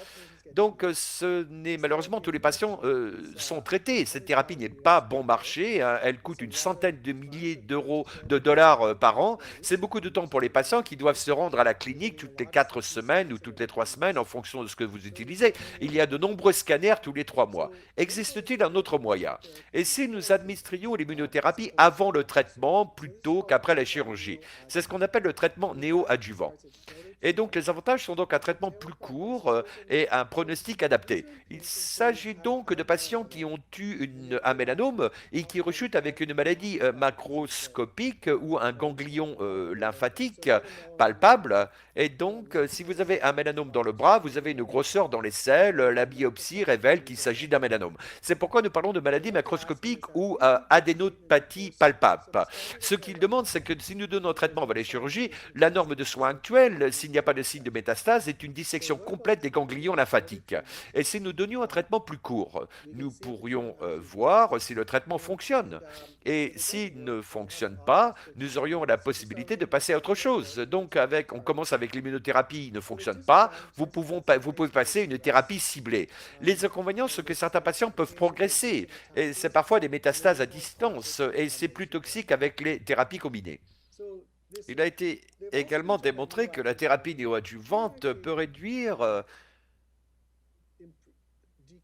Donc, ce n'est malheureusement tous les patients sont traités. Cette thérapie n'est pas bon marché, hein. Elle coûte une centaine de milliers d'euros, de dollars par an. C'est beaucoup de temps pour les patients qui doivent se rendre à la clinique toutes les 4 semaines ou toutes les 3 semaines en fonction de ce que vous utilisez. Il y a de nombreux scanners tous les 3 mois. Existe-t-il un autre moyen? Et si nous administrions l'immunothérapie avant le traitement plutôt qu'après la chirurgie? C'est ce qu'on appelle le traitement néo-adjuvant. Et donc les avantages sont donc un traitement plus court et un pronostic adapté. Il s'agit donc de patients qui ont eu un mélanome et qui rechutent avec une maladie macroscopique ou un ganglion lymphatique palpable. Et donc, si vous avez un mélanome dans le bras, vous avez une grosseur dans les selles, la biopsie révèle qu'il s'agit d'un mélanome. C'est pourquoi nous parlons de maladie macroscopique ou adénopathie palpable. Ce qu'il demande, c'est que si nous donnons un traitement avant les chirurgies, la norme de soins actuelle, s'il n'y a pas de signe de métastase, est une dissection complète des ganglions lymphatiques. Et si nous donnions un traitement plus court, nous pourrions voir si le traitement fonctionne. Et s'il ne fonctionne pas, nous aurions la possibilité de passer à autre chose. Donc, on commence avec l'immunothérapie, ne fonctionne pas, vous pouvez passer une thérapie ciblée. Les inconvénients, c'est que certains patients peuvent progresser. Et c'est parfois des métastases à distance. Et c'est plus toxique avec les thérapies combinées. Il a été également démontré que la thérapie néoadjuvante peut réduire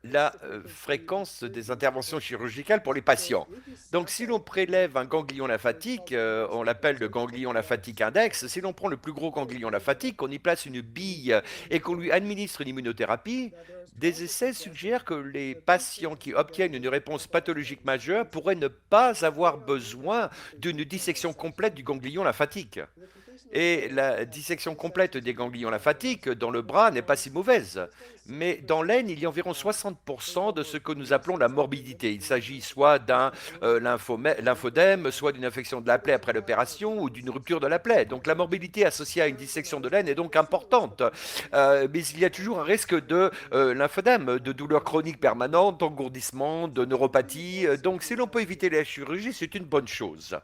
la fréquence des interventions chirurgicales pour les patients. Donc, si l'on prélève un ganglion lymphatique, on l'appelle le ganglion lymphatique index, si l'on prend le plus gros ganglion lymphatique, on y place une bille et qu'on lui administre une immunothérapie, des essais suggèrent que les patients qui obtiennent une réponse pathologique majeure pourraient ne pas avoir besoin d'une dissection complète du ganglion lymphatique. Et la dissection complète des ganglions lymphatiques dans le bras n'est pas si mauvaise. Mais dans l'aine, il y a environ 60% de ce que nous appelons la morbidité. Il s'agit soit d'un lymphodème, soit d'une infection de la plaie après l'opération ou d'une rupture de la plaie. Donc la morbidité associée à une dissection de l'aine est donc importante. Mais il y a toujours un risque de lymphodème, de douleurs chroniques permanentes, d'engourdissement, de neuropathie. Donc si l'on peut éviter la chirurgie, c'est une bonne chose.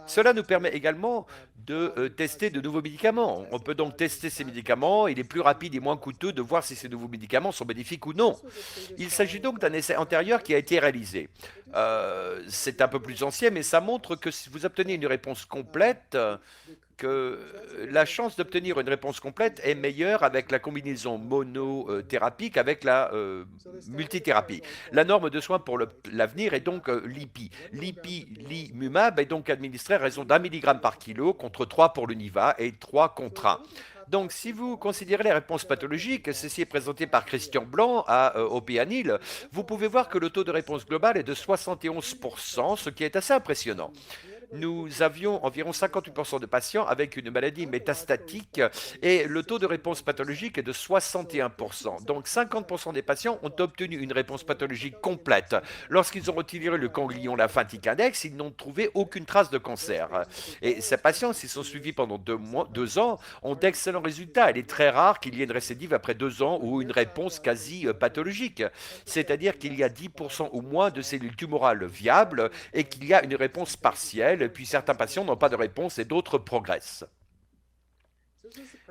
Cela nous permet également de tester de nouveaux médicaments. On peut donc tester ces médicaments. Il est plus rapide et moins coûteux de voir si ces nouveaux médicaments sont bénéfiques ou non. Il s'agit donc d'un essai antérieur qui a été réalisé. C'est un peu plus ancien, mais ça montre que si vous obtenez une réponse complète, que la chance d'obtenir une réponse complète est meilleure avec la combinaison monothérapie qu'avec la multithérapie. La norme de soins pour l'avenir est donc l'IPI. L'ipilimumab est donc administré à raison d'1 mg par kilo contre 3 pour le Niva et 3 contre 1. Donc, si vous considérez les réponses pathologiques, ceci est présenté par Christian Blanc au PANIL, vous pouvez voir que le taux de réponse globale est de 71%, ce qui est assez impressionnant. Nous avions environ 58% de patients avec une maladie métastatique et le taux de réponse pathologique est de 61%. Donc 50% des patients ont obtenu une réponse pathologique complète. Lorsqu'ils ont retiré le ganglion lymphatique index, ils n'ont trouvé aucune trace de cancer. Et ces patients, s'ils sont suivis pendant 2 ans, ont d'excellents résultats. Il est très rare qu'il y ait une récidive après 2 ans ou une réponse quasi pathologique. C'est-à-dire qu'il y a 10% ou moins de cellules tumorales viables et qu'il y a une réponse partielle, puis certains patients n'ont pas de réponse et d'autres progressent.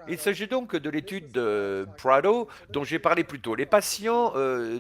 Il s'agit donc de l'étude de Prado dont j'ai parlé plus tôt. Les patients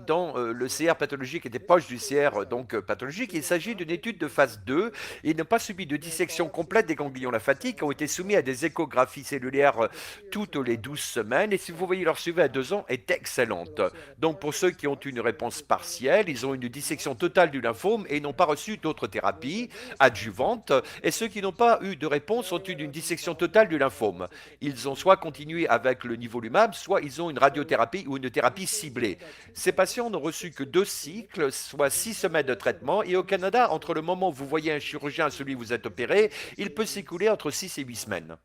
dont le CR pathologique était proche du CR pathologique, il s'agit d'une étude de phase 2 et n'ont pas subi de dissection complète des ganglions lymphatiques, ont été soumis à des échographies cellulaires toutes les 12 semaines et si vous voyez leur suivi à 2 ans est excellente. Donc pour ceux qui ont une réponse partielle, ils ont une dissection totale du lymphome et n'ont pas reçu d'autres thérapies adjuvantes et ceux qui n'ont pas eu de réponse ont eu une dissection totale du lymphome. Ils ont soit continué avec le nivolumab, soit ils ont une radiothérapie ou une thérapie ciblée. Ces patients n'ont reçu que 2 cycles, soit 6 semaines de traitement, et au Canada, entre le moment où vous voyez un chirurgien et celui où vous êtes opéré, il peut s'écouler entre 6 et 8 semaines.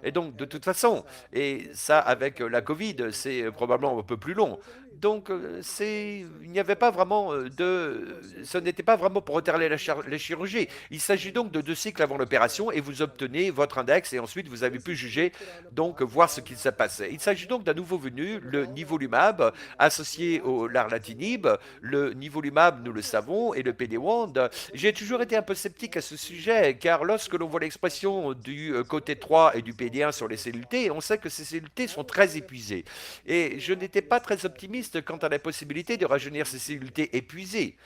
Et donc, de toute façon, et ça avec la Covid, c'est probablement un peu plus long. Donc, il n'y avait pas vraiment ce n'était pas vraiment pour retarder la chirurgie. Il s'agit donc de 2 cycles avant l'opération et vous obtenez votre index et ensuite vous avez pu juger, donc voir ce qu'il s'est passé. Il s'agit donc d'un nouveau venu, le nivolumab, associé au larlatinib. Le nivolumab, nous le savons, et le PD-1. J'ai toujours été un peu sceptique à ce sujet, car lorsque l'on voit l'expression du côté 3 et du PD1 sur les cellules T, on sait que ces cellules T sont très épuisées. Et je n'étais pas très optimiste quant à la possibilité de rajeunir ces cellules T épuisées.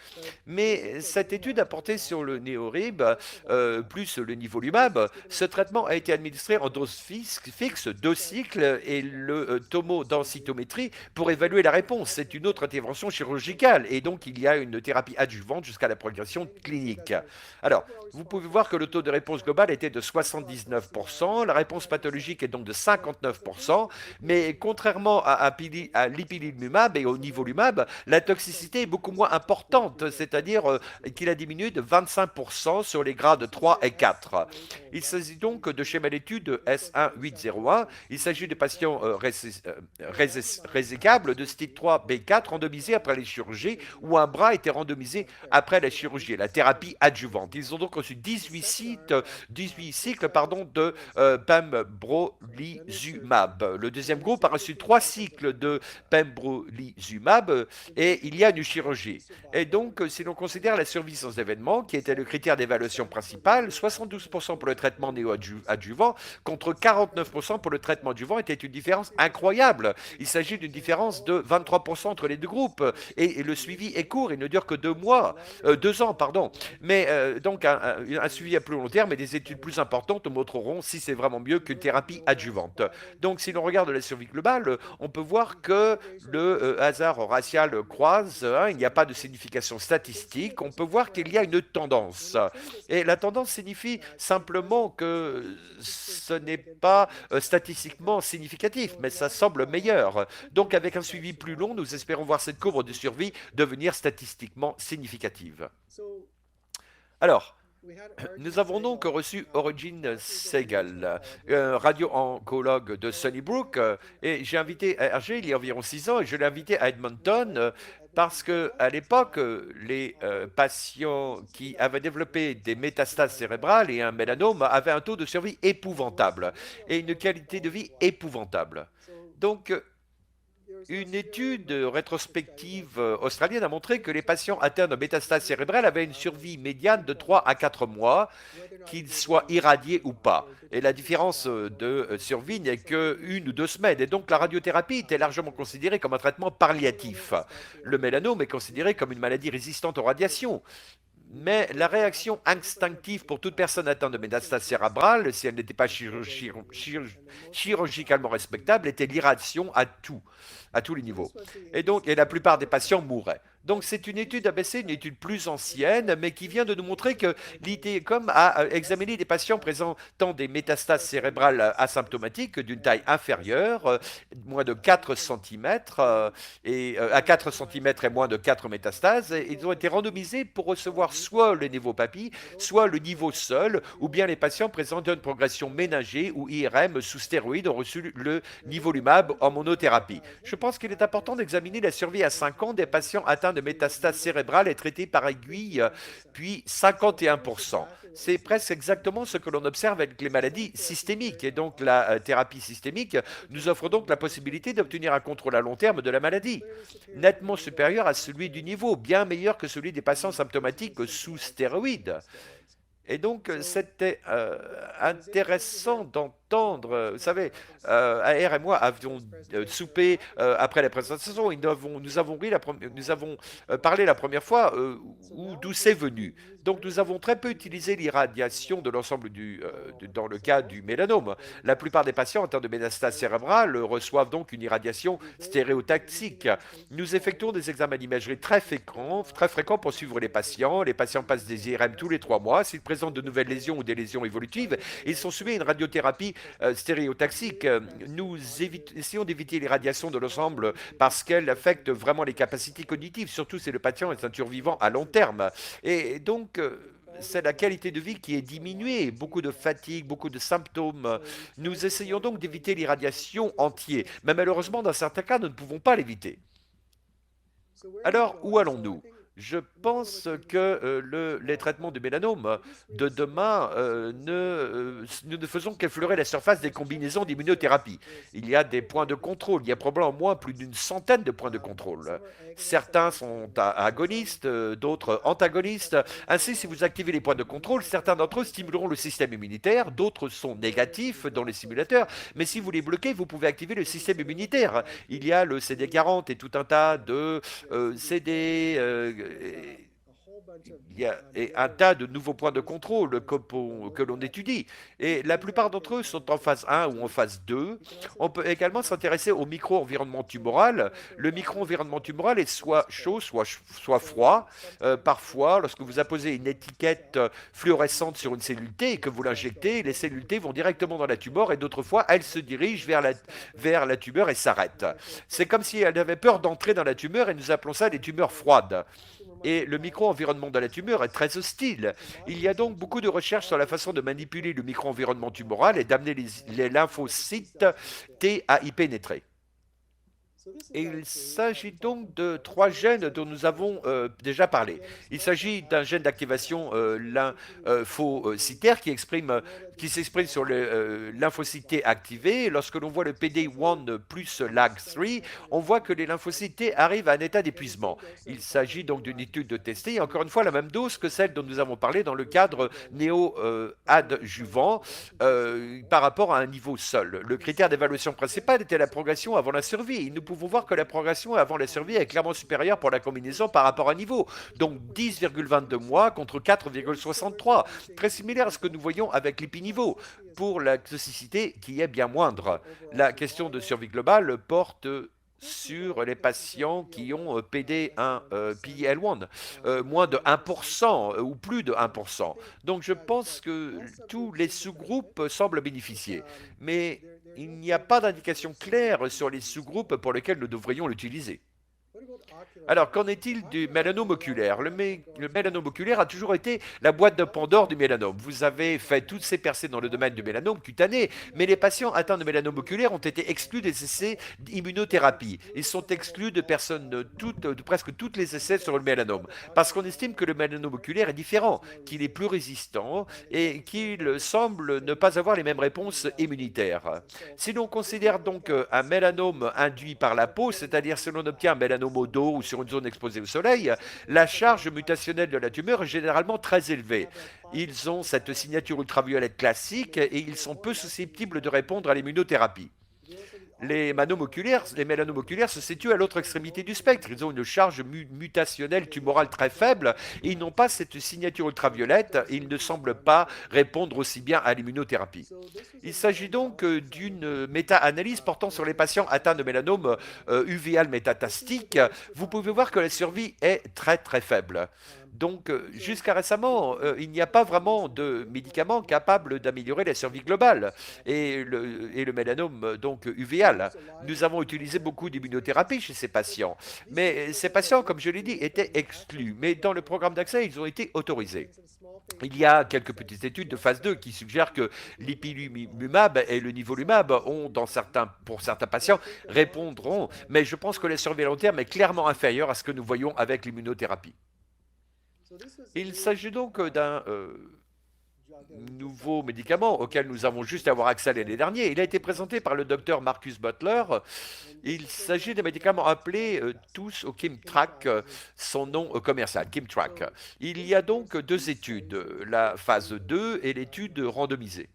Mais cette étude a porté sur le néorib, plus le nivolumab. Ce traitement a été administré en dose fixe, 2 cycles, et le tomodensitométrie pour évaluer la réponse. C'est une autre intervention chirurgicale, et donc il y a une thérapie adjuvante jusqu'à la progression clinique. Alors, vous pouvez voir que le taux de réponse globale était de 79%, la réponse pathologique est donc de 59%, mais contrairement à l'ipilimumab et au nivolumab, la toxicité est beaucoup moins importante, c'est-à-dire qu'il a diminué de 25% sur les grades 3 et 4. Il s'agit donc de schéma d'étude S1801. Il s'agit de patients résécables de style 3B4 randomisés après les chirurgies où un bras était randomisé après la chirurgie, la thérapie adjuvante. Ils ont donc reçu 18 cycles de pembrolizumab. Le deuxième groupe a reçu 3 cycles de pembrolizumab et il y a une chirurgie. Et donc, si l'on considère la survie sans événement, qui était le critère d'évaluation principal, 72% pour le traitement néoadjuvant contre 49% pour le traitement adjuvant était une différence incroyable. Il s'agit d'une différence de 23% entre les deux groupes. Et le suivi est court, il ne dure que 2 ans, pardon. Mais donc un suivi à plus long terme et des études plus importantes montreront si c'est vraiment mieux qu'une thérapie adjuvante. Donc si l'on regarde la survie globale, on peut voir que le hasard racial croise, il n'y a pas de signification statistique, on peut voir qu'il y a une tendance. Et la tendance signifie simplement que ce n'est pas statistiquement significatif, mais ça semble meilleur. Donc avec un suivi plus long, nous espérons voir cette courbe de survie devenir statistiquement significative. Alors, Nous avons donc reçu Origin Segal, un radio-oncologue de Sunnybrook, et j'ai invité Hergé il y a environ 6 ans, et je l'ai invité à Edmonton parce que à l'époque, les patients qui avaient développé des métastases cérébrales et un mélanome avaient un taux de survie épouvantable et une qualité de vie épouvantable. Donc, une étude rétrospective australienne a montré que les patients atteints de métastases cérébrales avaient une survie médiane de 3 à 4 mois, qu'ils soient irradiés ou pas. Et la différence de survie n'est que 1 ou 2 semaines. Et donc la radiothérapie était largement considérée comme un traitement palliatif. Le mélanome est considéré comme une maladie résistante aux radiations. Mais la réaction instinctive pour toute personne atteinte de métastases cérébrales, si elle n'était pas chirurgicalement respectable, était l'irradiation à tous les niveaux. Et la plupart des patients mouraient. Donc c'est une étude ABC, une étude plus ancienne, mais qui vient de nous montrer que l'ITECOM a examiné des patients présentant des métastases cérébrales asymptomatiques d'une taille inférieure, moins de 4 cm, à 4 cm et moins de 4 métastases. Et ils ont été randomisés pour recevoir soit le niveau papy, soit le niveau seul, ou bien les patients présentant une progression ménagée ou IRM sous stéroïdes ont reçu le nivolumab en monothérapie. Je pense qu'il est important d'examiner la survie à 5 ans des patients atteints de métastases cérébrales et traités par aiguille, puis 51%. C'est presque exactement ce que l'on observe avec les maladies systémiques. Et donc la thérapie systémique nous offre donc la possibilité d'obtenir un contrôle à long terme de la maladie, nettement supérieur à celui du niveau, bien meilleur que celui des patients symptomatiques sous stéroïdes. Et donc, c'était intéressant d'entendre. Vous savez, AR et moi avions soupé après la présentation et nous avons parlé la première fois d'où c'est venu. Donc, nous avons très peu utilisé l'irradiation de l'ensemble dans le cas du mélanome. La plupart des patients atteints de métastase cérébrale reçoivent donc une irradiation stéréotaxique. Nous effectuons des examens d'imagerie très fréquents pour suivre les patients. Les patients passent des IRM tous les 3 mois. S'ils présentent de nouvelles lésions ou des lésions évolutives, ils sont soumis à une radiothérapie stéréotaxique. Nous essayons d'éviter l'irradiation de l'ensemble parce qu'elle affecte vraiment les capacités cognitives, surtout si le patient est un survivant à long terme. Et donc, c'est la qualité de vie qui est diminuée, beaucoup de fatigue, beaucoup de symptômes. Nous essayons donc d'éviter l'irradiation entière, mais malheureusement, dans certains cas, nous ne pouvons pas l'éviter. Alors, où allons-nous? Je pense que les traitements du mélanome de demain, nous ne faisons qu'effleurer la surface des combinaisons d'immunothérapie. Il y a des points de contrôle, il y a probablement au moins plus d'une centaine de points de contrôle. Certains sont agonistes, d'autres antagonistes. Ainsi, si vous activez les points de contrôle, certains d'entre eux stimuleront le système immunitaire, d'autres sont négatifs dans les simulateurs, mais si vous les bloquez, vous pouvez activer le système immunitaire. Il y a le CD40 et tout un tas de CD, il y a un tas de nouveaux points de contrôle que l'on étudie. Et la plupart d'entre eux sont en phase 1 ou en phase 2. On peut également s'intéresser au micro-environnement tumoral. Le micro-environnement tumoral est soit chaud, soit froid. Parfois, lorsque vous apposez une étiquette fluorescente sur une cellule T et que vous l'injectez, les cellules T vont directement dans la tumeur et d'autres fois, elles se dirigent vers la tumeur et s'arrêtent. C'est comme si elles avaient peur d'entrer dans la tumeur et nous appelons ça des tumeurs froides. Et le micro-environnement de la tumeur est très hostile. Il y a donc beaucoup de recherches sur la façon de manipuler le micro-environnement tumoral et d'amener les lymphocytes T à y pénétrer. Et il s'agit donc de 3 gènes dont nous avons déjà parlé. Il s'agit d'un gène d'activation lymphocytaire qui s'exprime sur le lymphocyte T activé. Lorsque l'on voit le PD-1 plus LAG3, on voit que les lymphocytes T arrivent à un état d'épuisement. Il s'agit donc d'une étude de tester, et encore une fois, la même dose que celle dont nous avons parlé dans le cadre néo-adjuvant par rapport à un niveau seul. Le critère d'évaluation principal était la progression avant la survie. Nous pouvons voir que la progression avant la survie est clairement supérieure pour la combinaison par rapport à niveau. Donc 10,22 mois contre 4,63. Très similaire à ce que nous voyons avec l'épiniveau pour la toxicité qui est bien moindre. La question de survie globale porte sur les patients qui ont PD1, PL1, moins de 1% ou plus de 1%. Donc je pense que tous les sous-groupes semblent bénéficier. Mais il n'y a pas d'indication claire sur les sous-groupes pour lesquels nous devrions l'utiliser. Alors, qu'en est-il du mélanome oculaire? Le mélanome oculaire a toujours été la boîte de Pandore du mélanome. Vous avez fait toutes ces percées dans le domaine du mélanome cutané, mais les patients atteints de mélanome oculaire ont été exclus des essais d'immunothérapie. Ils sont exclus de de presque tous les essais sur le mélanome, parce qu'on estime que le mélanome oculaire est différent, qu'il est plus résistant et qu'il semble ne pas avoir les mêmes réponses immunitaires. Si l'on considère donc un mélanome induit par la peau, c'est-à-dire si l'on obtient un mélanome au dos ou sur une zone exposée au soleil, la charge mutationnelle de la tumeur est généralement très élevée. Ils ont cette signature ultraviolette classique et ils sont peu susceptibles de répondre à l'immunothérapie. Les mélanomes oculaires se situent à l'autre extrémité du spectre. Ils ont une charge mutationnelle tumorale très faible et ils n'ont pas cette signature ultraviolette et ils ne semblent pas répondre aussi bien à l'immunothérapie. Il s'agit donc d'une méta-analyse portant sur les patients atteints de mélanome uvéal métatastique. Vous pouvez voir que la survie est très très faible. Donc, jusqu'à récemment, il n'y a pas vraiment de médicaments capables d'améliorer la survie globale et le mélanome donc uvéal. Nous avons utilisé beaucoup d'immunothérapie chez ces patients, mais ces patients, comme je l'ai dit, étaient exclus. Mais dans le programme d'accès, ils ont été autorisés. Il y a quelques petites études de phase 2 qui suggèrent que l'ipilimumab et le nivolumab ont, pour certains patients, répondront, mais je pense que la survie à long terme est clairement inférieure à ce que nous voyons avec l'immunothérapie. Il s'agit donc d'un nouveau médicament auquel nous avons juste à avoir accès l'année dernière. Il a été présenté par le docteur Marcus Butler. Il s'agit d'un médicament appelé tous au Kimtrac, son nom commercial, Kimtrac. Il y a donc deux études, la phase 2 et l'étude randomisée.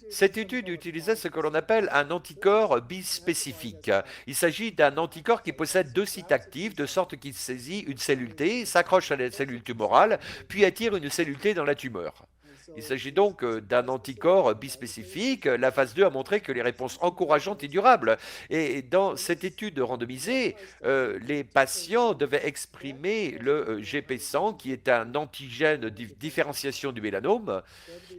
Cette étude utilisait ce que l'on appelle un anticorps bispécifique. Il s'agit d'un anticorps qui possède deux sites actifs, de sorte qu'il saisit une cellule T, s'accroche à la cellule tumorale, puis attire une cellule T dans la tumeur. Il s'agit donc d'un anticorps bispécifique. La phase 2 a montré que les réponses encourageantes et durables. Et dans cette étude randomisée, les patients devaient exprimer le GP100, qui est un antigène de différenciation du mélanome.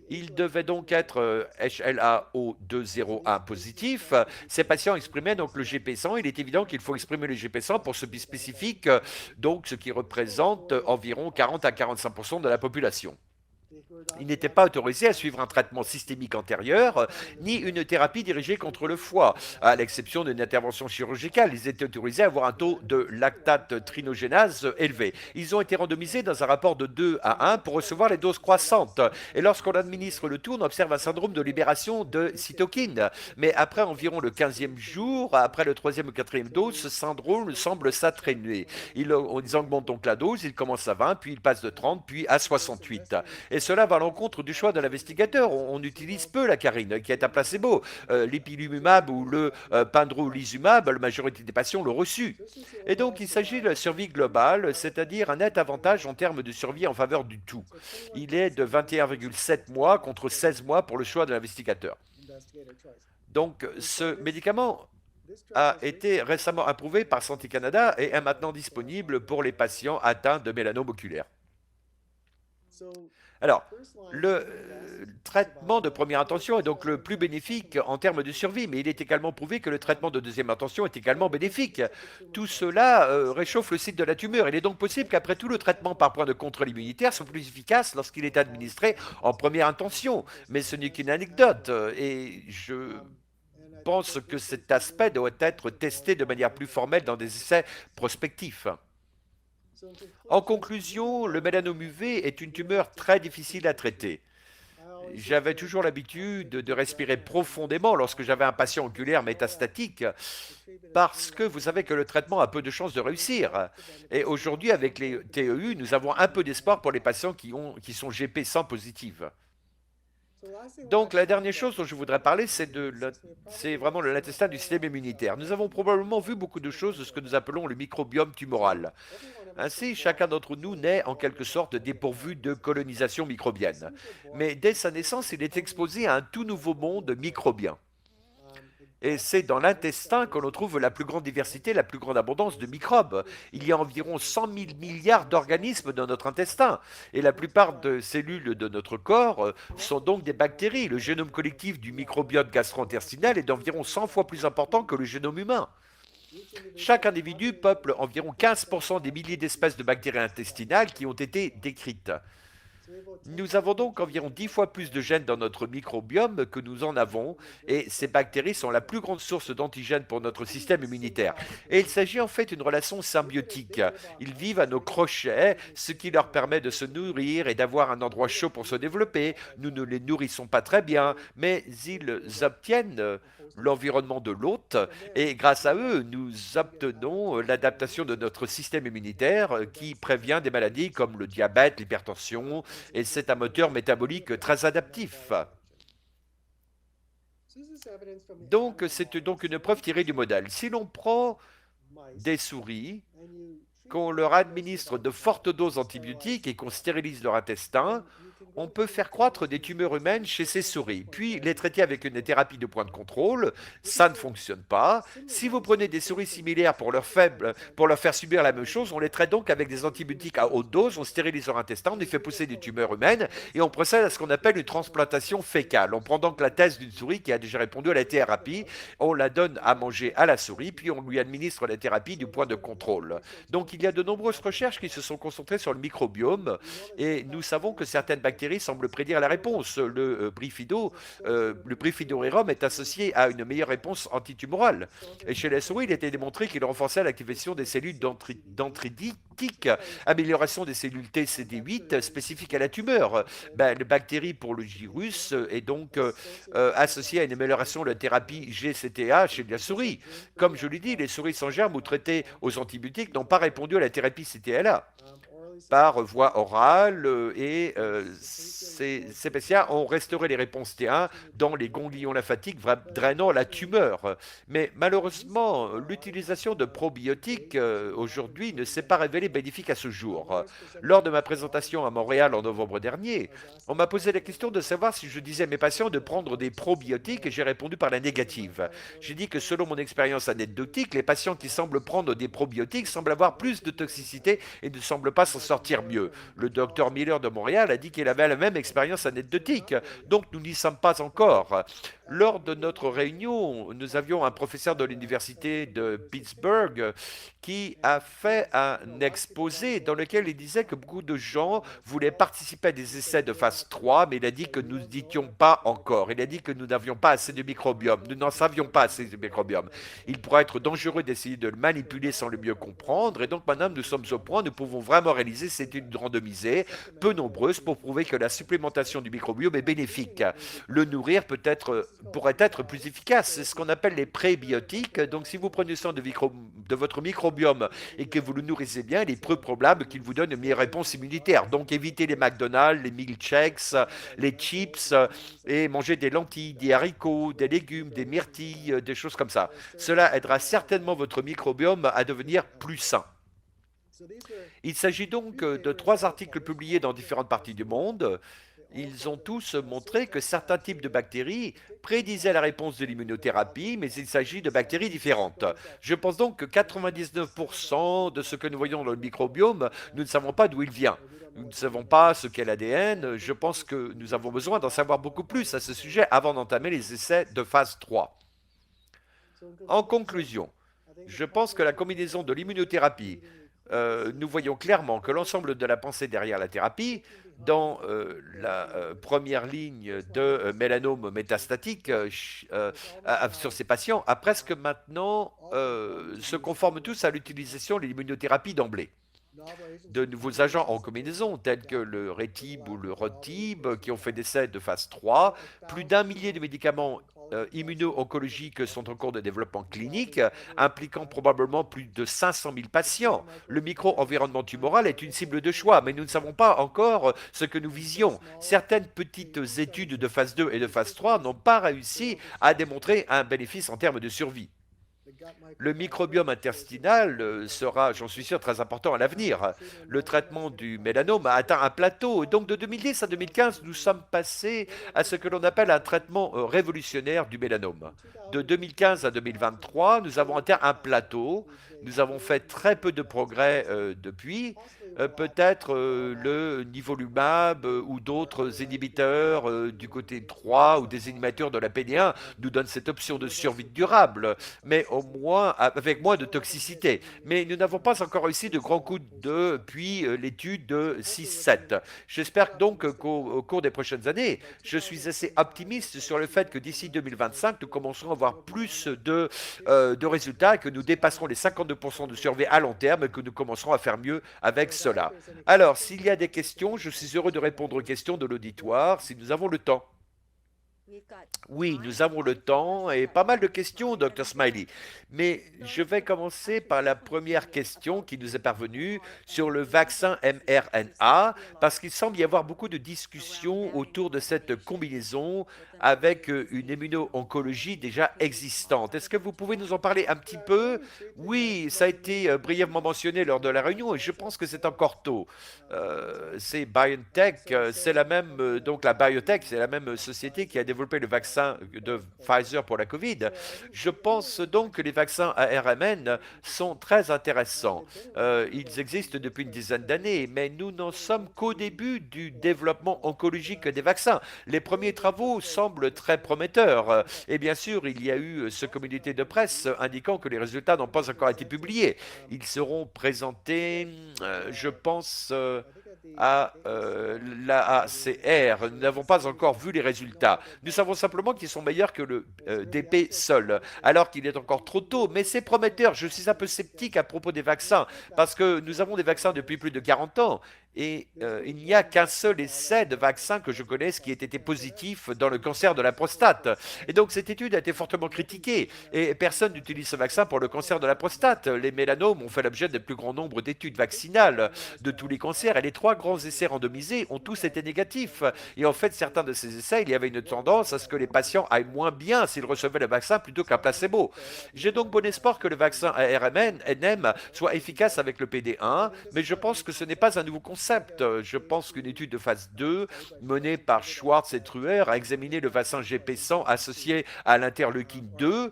Il devait donc être HLA-O201 positif. Ces patients exprimaient donc le GP100. Il est évident qu'il faut exprimer le GP100 pour ce bispécifique, donc ce qui représente environ 40 à 45% de la population. Ils n'étaient pas autorisés à suivre un traitement systémique antérieur, ni une thérapie dirigée contre le foie, à l'exception d'une intervention chirurgicale. Ils étaient autorisés à avoir un taux de lactate trinogénase élevé. Ils ont été randomisés dans un rapport de 2 à 1 pour recevoir les doses croissantes. Et lorsqu'on administre le tout, on observe un syndrome de libération de cytokines. Mais après environ le 15e jour, après le 3e ou 4e dose, ce syndrome semble s'atténuer. Ils augmentent donc la dose, ils commencent à 20, puis ils passent de 30, puis à 68. Et cela va à l'encontre du choix de l'investigateur. On utilise peu la carine, qui est un placebo. L'ipilimumab ou le pembrolizumab, la majorité des patients l'ont reçu. Et donc, il s'agit de la survie globale, c'est-à-dire un net avantage en termes de survie en faveur du tout. Il est de 21,7 mois contre 16 mois pour le choix de l'investigateur. Donc, ce médicament a été récemment approuvé par Santé Canada et est maintenant disponible pour les patients atteints de mélanome oculaire. Alors, le traitement de première intention est donc le plus bénéfique en termes de survie, mais il est également prouvé que le traitement de deuxième intention est également bénéfique. Tout cela réchauffe le site de la tumeur. Il est donc possible qu'après tout, le traitement par point de contrôle immunitaire soit plus efficace lorsqu'il est administré en première intention. Mais ce n'est qu'une anecdote, et je pense que cet aspect doit être testé de manière plus formelle dans des essais prospectifs. En conclusion, le mélanome UV est une tumeur très difficile à traiter. J'avais toujours l'habitude de respirer profondément lorsque j'avais un patient oculaire métastatique, parce que vous savez que le traitement a peu de chances de réussir. Et aujourd'hui, avec les TEU, nous avons un peu d'espoir pour les patients qui sont GP100 positifs. Donc, la dernière chose dont je voudrais parler, c'est vraiment l'intestin du système immunitaire. Nous avons probablement vu beaucoup de choses de ce que nous appelons le microbiome tumoral. Ainsi, chacun d'entre nous naît en quelque sorte dépourvu de colonisation microbienne. Mais dès sa naissance, il est exposé à un tout nouveau monde microbien. Et c'est dans l'intestin que l'on trouve la plus grande diversité, la plus grande abondance de microbes. Il y a environ 100 000 milliards d'organismes dans notre intestin. Et la plupart des cellules de notre corps sont donc des bactéries. Le génome collectif du microbiote gastro-intestinal est d'environ 100 fois plus important que le génome humain. Chaque individu peuple environ 15% des milliers d'espèces de bactéries intestinales qui ont été décrites. Nous avons donc environ 10 fois plus de gènes dans notre microbiome que nous en avons, et ces bactéries sont la plus grande source d'antigènes pour notre système immunitaire. Et il s'agit en fait d'une relation symbiotique. Ils vivent à nos crochets, ce qui leur permet de se nourrir et d'avoir un endroit chaud pour se développer. Nous ne les nourrissons pas très bien, mais ils obtiennent l'environnement de l'hôte, et grâce à eux, nous obtenons l'adaptation de notre système immunitaire qui prévient des maladies comme le diabète, l'hypertension, et c'est un moteur métabolique très adaptif. Donc, c'est donc une preuve tirée du modèle. Si l'on prend des souris, qu'on leur administre de fortes doses d'antibiotiques et qu'on stérilise leur intestin, on peut faire croître des tumeurs humaines chez ces souris, puis les traiter avec une thérapie de point de contrôle. Ça ne fonctionne pas. Si vous prenez des souris similaires pour leur faire subir la même chose, on les traite donc avec des antibiotiques à haute dose, on stérilise leur intestin, on y fait pousser des tumeurs humaines et on procède à ce qu'on appelle une transplantation fécale. On prend donc la thèse d'une souris qui a déjà répondu à la thérapie, on la donne à manger à la souris, puis on lui administre la thérapie du point de contrôle. Donc il y a de nombreuses recherches qui se sont concentrées sur le microbiome et nous savons que certaines bactéries semblent prédire la réponse. Le Bifidobacterium est associé à une meilleure réponse antitumorale. Et chez les souris, il a été démontré qu'il renforçait l'activation des cellules dendritiques, amélioration des cellules TCD8 spécifiques à la tumeur. Ben, la bactérie pour le virus est donc associée à une amélioration de la thérapie GCTA chez la souris. Comme je l'ai dit, les souris sans germes ou traitées aux antibiotiques n'ont pas répondu à la thérapie CTLA par voie orale et ces PCA ont restauré les réponses T1 dans les ganglions lymphatiques drainant la tumeur. Mais malheureusement, l'utilisation de probiotiques aujourd'hui ne s'est pas révélée bénéfique à ce jour. Lors de ma présentation à Montréal en novembre dernier, on m'a posé la question de savoir si je disais à mes patients de prendre des probiotiques et j'ai répondu par la négative. J'ai dit que selon mon expérience anecdotique, les patients qui semblent prendre des probiotiques semblent avoir plus de toxicité et ne semblent pas s'en sortir mieux. Le docteur Miller de Montréal a dit qu'il avait la même expérience anecdotique, donc nous n'y sommes pas encore. Lors de notre réunion, nous avions un professeur de l'université de Pittsburgh qui a fait un exposé dans lequel il disait que beaucoup de gens voulaient participer à des essais de phase 3, mais il a dit que nous n'étions pas encore. Il a dit que nous n'avions pas assez de microbiome, nous n'en savions pas assez de microbiome. Il pourrait être dangereux d'essayer de le manipuler sans le mieux comprendre, et donc maintenant nous sommes au point, nous pouvons vraiment réaliser ces études randomisées, peu nombreuses, pour prouver que la supplémentation du microbiome est bénéfique. Le nourrir pourrait être plus efficace. C'est ce qu'on appelle les prébiotiques. Donc, si vous prenez soin de votre microbiome et que vous le nourrissez bien, il est peu probable qu'il vous donne une meilleure réponse immunitaire. Donc, évitez les McDonald's, les milkshakes, les chips et mangez des lentilles, des haricots, des légumes, des myrtilles, des choses comme ça. Cela aidera certainement votre microbiome à devenir plus sain. Il s'agit donc de 3 articles publiés dans différentes parties du monde. Ils ont tous montré que certains types de bactéries prédisaient la réponse de l'immunothérapie, mais il s'agit de bactéries différentes. Je pense donc que 99% de ce que nous voyons dans le microbiome, nous ne savons pas d'où il vient. Nous ne savons pas ce qu'est l'ADN. Je pense que nous avons besoin d'en savoir beaucoup plus à ce sujet avant d'entamer les essais de phase 3. En conclusion, je pense que la combinaison de l'immunothérapie, nous voyons clairement que l'ensemble de la pensée derrière la thérapie, dans la première ligne de mélanome métastatique sur ces patients, a presque maintenant se conforme tous à l'utilisation de l'immunothérapie d'emblée. De nouveaux agents en combinaison, tels que le Retib ou le Rotib, qui ont fait des essais de phase 3, plus d'un millier de médicaments immuno-oncologiques sont en cours de développement clinique, impliquant probablement plus de 500 000 patients. Le micro-environnement tumoral est une cible de choix, mais nous ne savons pas encore ce que nous visions. Certaines petites études de phase 2 et de phase 3 n'ont pas réussi à démontrer un bénéfice en termes de survie. Le microbiome intestinal sera, j'en suis sûr, très important à l'avenir. Le traitement du mélanome a atteint un plateau. Donc de 2010 à 2015, nous sommes passés à ce que l'on appelle un traitement révolutionnaire du mélanome. De 2015 à 2023, nous avons atteint un plateau. Nous avons fait très peu de progrès depuis. Peut-être le nivolumab ou d'autres inhibiteurs du côté 3 ou des inhibiteurs de la PD1 nous donnent cette option de survie durable. Mais au avec moins de toxicité. Mais nous n'avons pas encore réussi de grands coups depuis l'étude de 6-7. J'espère donc qu'au cours des prochaines années, je suis assez optimiste sur le fait que d'ici 2025, nous commencerons à avoir plus de résultats, que nous dépasserons les 52% de survie à long terme et que nous commencerons à faire mieux avec cela. Alors, s'il y a des questions, je suis heureux de répondre aux questions de l'auditoire si nous avons le temps. Oui, nous avons le temps et pas mal de questions, Dr. Smiley. Mais je vais commencer par la première question qui nous est parvenue sur le vaccin mRNA, parce qu'il semble y avoir beaucoup de discussions autour de cette combinaison avec une immuno-oncologie déjà existante. Est-ce que vous pouvez nous en parler un petit peu? Oui, ça a été brièvement mentionné lors de la réunion et je pense que c'est encore tôt. C'est BioNTech, c'est la même, donc la biotech, c'est la même société qui a développé le vaccin de Pfizer pour la Covid. Je pense donc que les vaccins ARMN sont très intéressants. Ils existent depuis une dizaine d'années, mais nous n'en sommes qu'au début du développement oncologique des vaccins. Les premiers travaux semblent très prometteurs. Et bien sûr, il y a eu ce communiqué de presse indiquant que les résultats n'ont pas encore été publiés. Ils seront présentés, je pense, à l'AACR. Nous n'avons pas encore vu les résultats. Nous savons simplement qu'ils sont meilleurs que le DP seul, alors qu'il est encore trop tôt, mais c'est prometteur. Je suis un peu sceptique à propos des vaccins, parce que nous avons des vaccins depuis plus de 40 ans, et il n'y a qu'un seul essai de vaccin que je connaisse qui ait été positif dans le cancer de la prostate. Et donc cette étude a été fortement critiquée, et personne n'utilise ce vaccin pour le cancer de la prostate. Les mélanomes ont fait l'objet du plus grand nombre d'études vaccinales de tous les cancers, et les trois grands essais randomisés ont tous été négatifs. Et en fait, certains de ces essais, il y avait une tendance à ce que les patients aillent moins bien s'ils recevaient le vaccin plutôt qu'un placebo. J'ai donc bon espoir que le vaccin ARN-NM soit efficace avec le PD1, mais je pense que ce n'est pas un nouveau concept. Je pense qu'une étude de phase 2 menée par Schwartz et Truer a examiné le vaccin GP100 associé à l'interleukine 2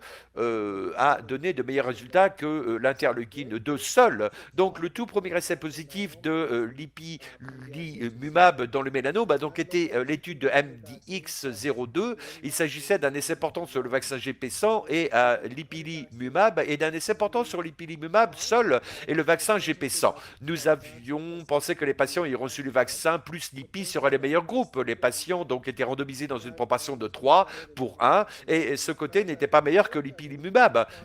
a donné de meilleurs résultats que l'interleukine 2 seul. Donc le tout premier essai positif de l'ipilimumab dans le mélanome a donc été l'étude de MDX02. Il s'agissait d'un essai portant sur le vaccin GP100 et l'ipilimumab et d'un essai portant sur l'ipilimumab seul et le vaccin GP100. Nous avions pensé que les patients ayant reçu le vaccin plus l'IPI seraient les meilleurs groupes. Les patients donc étaient randomisés dans une proportion de 3 pour 1 et ce côté n'était pas meilleur que l'ipilimumab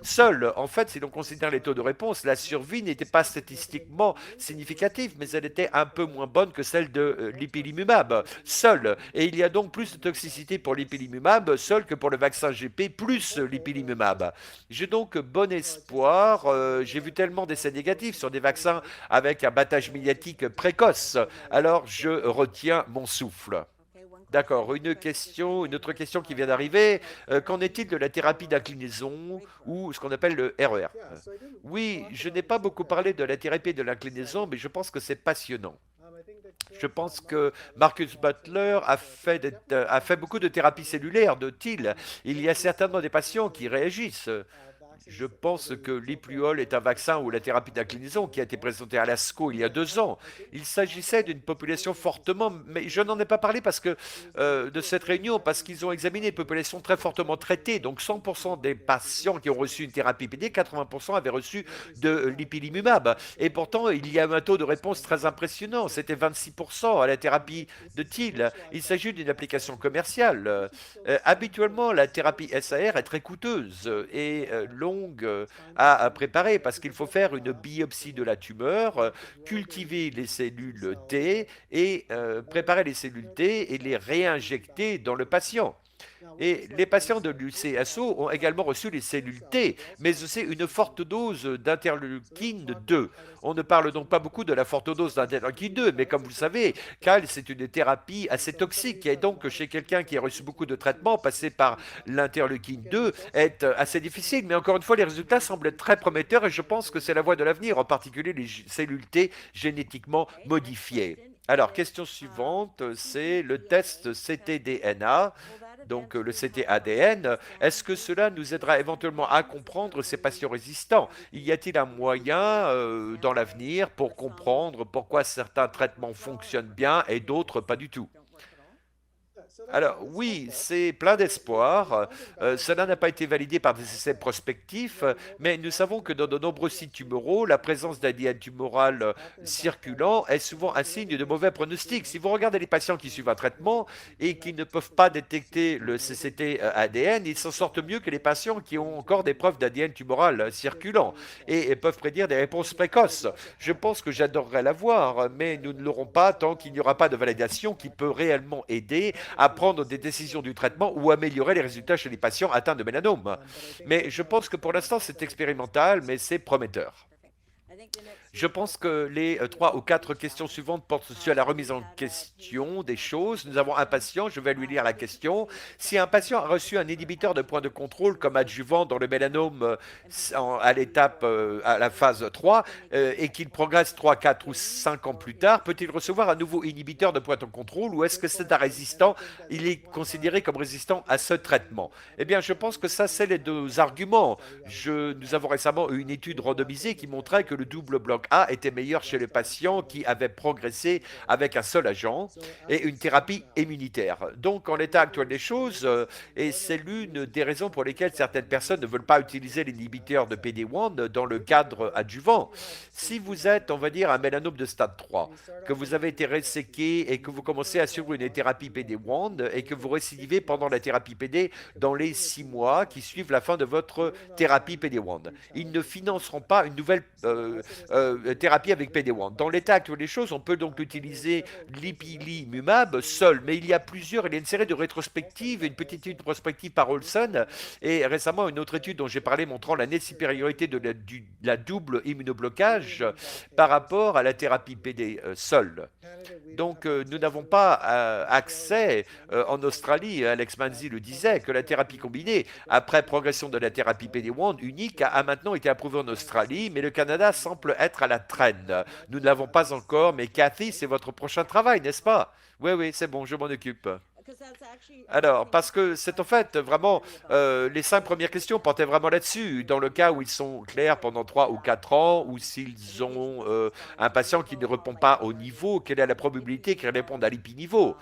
seul. En fait, si l'on considère les taux de réponse, la survie n'était pas statistiquement significative, mais elle était un peu moins bonne que celle de l'ipilimumab seul. Et il y a donc plus de toxicité pour l'ipilimumab seul que pour le vaccin GP plus l'ipilimumab. J'ai donc bon espoir. J'ai vu tellement d'essais négatifs sur des vaccins avec un battage médiatique précoce. Alors je retiens mon souffle. D'accord, une autre question qui vient d'arriver. Qu'en est-il de la thérapie d'inclinaison ou ce qu'on appelle le RER? Oui, je n'ai pas beaucoup parlé de la thérapie de l'inclinaison, mais je pense que c'est passionnant. Je pense que Marcus Butler a fait beaucoup de thérapie cellulaire, de TIL. Il y a certainement des patients qui réagissent. Je pense que l'Ipluol est un vaccin ou la thérapie d'inclinaison qui a été présentée à l'ASCO il y a 2 ans. Il s'agissait d'une population fortement, mais je n'en ai pas parlé parce que de cette réunion, parce qu'ils ont examiné une population très fortement traitée. Donc 100% des patients qui ont reçu une thérapie PD, 80% avaient reçu de l'ipilimumab. Et pourtant, il y a un taux de réponse très impressionnant. C'était 26% à la thérapie de TIL. Il s'agit d'une application commerciale. Habituellement, la thérapie SAR est très coûteuse et longue à préparer parce qu'il faut faire une biopsie de la tumeur, cultiver les cellules T et préparer les cellules T et les réinjecter dans le patient. Et les patients de l'UCSO ont également reçu les cellules T, mais aussi une forte dose d'interleukine 2. On ne parle donc pas beaucoup de la forte dose d'interleukine 2, mais comme vous le savez, CAL, c'est une thérapie assez toxique. Et donc, chez quelqu'un qui a reçu beaucoup de traitements, passer par l'interleukine 2 est assez difficile. Mais encore une fois, les résultats semblent être très prometteurs et je pense que c'est la voie de l'avenir, en particulier les cellules T génétiquement modifiées. Alors, question suivante, c'est le test ctDNA donc le CT-ADN, est-ce que cela nous aidera éventuellement à comprendre ces patients résistants? Y a-t-il un moyen dans l'avenir pour comprendre pourquoi certains traitements fonctionnent bien et d'autres pas du tout? Alors oui, c'est plein d'espoir. Cela n'a pas été validé par des essais prospectifs, mais nous savons que dans de nombreux sites tumoraux, la présence d'ADN tumoral circulant est souvent un signe de mauvais pronostic. Si vous regardez les patients qui suivent un traitement et qui ne peuvent pas détecter le CCT ADN, ils s'en sortent mieux que les patients qui ont encore des preuves d'ADN tumoral circulant et peuvent prédire des réponses précoces. Je pense que j'adorerais l'avoir, mais nous ne l'aurons pas tant qu'il n'y aura pas de validation qui peut réellement aider à prendre des décisions du traitement ou améliorer les résultats chez les patients atteints de mélanome. Mais je pense que pour l'instant, c'est expérimental, mais c'est prometteur. Je pense que les trois ou quatre questions suivantes portent sur la remise en question des choses. Nous avons un patient, je vais lui lire la question. Si un patient a reçu un inhibiteur de point de contrôle comme adjuvant dans le mélanome à l'étape, à la phase 3, et qu'il progresse 3, 4 ou 5 ans plus tard, peut-il recevoir un nouveau inhibiteur de point de contrôle ou est-ce que c'est un résistant, il est considéré comme résistant à ce traitement? Eh bien, je pense que ça, c'est les deux arguments. Nous avons récemment eu une étude randomisée qui montrait que le double bloc A était meilleur chez les patients qui avaient progressé avec un seul agent et une thérapie immunitaire. Donc, en l'état actuel des choses, et c'est l'une des raisons pour lesquelles certaines personnes ne veulent pas utiliser l'inhibiteur de PD-1 dans le cadre adjuvant. Si vous êtes, on va dire, un mélanome de stade 3, que vous avez été resséqué et que vous commencez à suivre une thérapie PD-1 et que vous récidivez pendant la thérapie PD dans les 6 mois qui suivent la fin de votre thérapie PD-1. Ils ne financeront pas une nouvelle thérapie avec PD-1. Dans l'état actuel des choses, on peut donc utiliser l'ipilimumab seul, mais il y a une série de rétrospectives, une petite étude prospective par Olson, et récemment une autre étude dont j'ai parlé montrant la nette supériorité de la double immunoblocage par rapport à la thérapie PD seule. Donc, nous n'avons pas accès en Australie, Alex Manzi le disait, que la thérapie combinée, après progression de la thérapie PD-1 unique, a maintenant été approuvée en Australie, mais le Canada semble être à la traîne. Nous ne l'avons pas encore, mais Cathy, c'est votre prochain travail, n'est-ce pas? Oui, oui, c'est bon, je m'en occupe. Alors, parce que c'est en fait vraiment, les 5 premières questions portaient vraiment là-dessus. Dans le cas où ils sont clairs pendant 3 ou 4 ans, ou s'ils ont un patient qui ne répond pas au niveau, quelle est la probabilité qu'il réponde à l'épiniveau?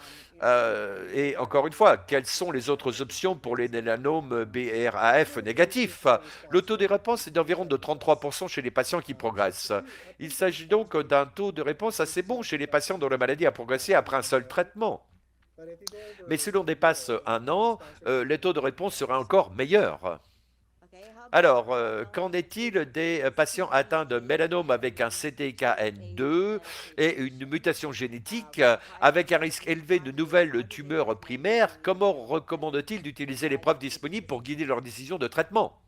Et encore une fois, quelles sont les autres options pour les mélanomes BRAF négatifs? Le taux de réponse est d'environ de 33% chez les patients qui progressent. Il s'agit donc d'un taux de réponse assez bon chez les patients dont la maladie a progressé après un seul traitement. Mais si l'on dépasse 1 an, les taux de réponse seraient encore meilleurs. Alors, qu'en est-il des patients atteints de mélanome avec un CDKN2 et une mutation génétique avec un risque élevé de nouvelles tumeurs primaires? Comment recommande-t-il d'utiliser les preuves disponibles pour guider leur décision de traitement?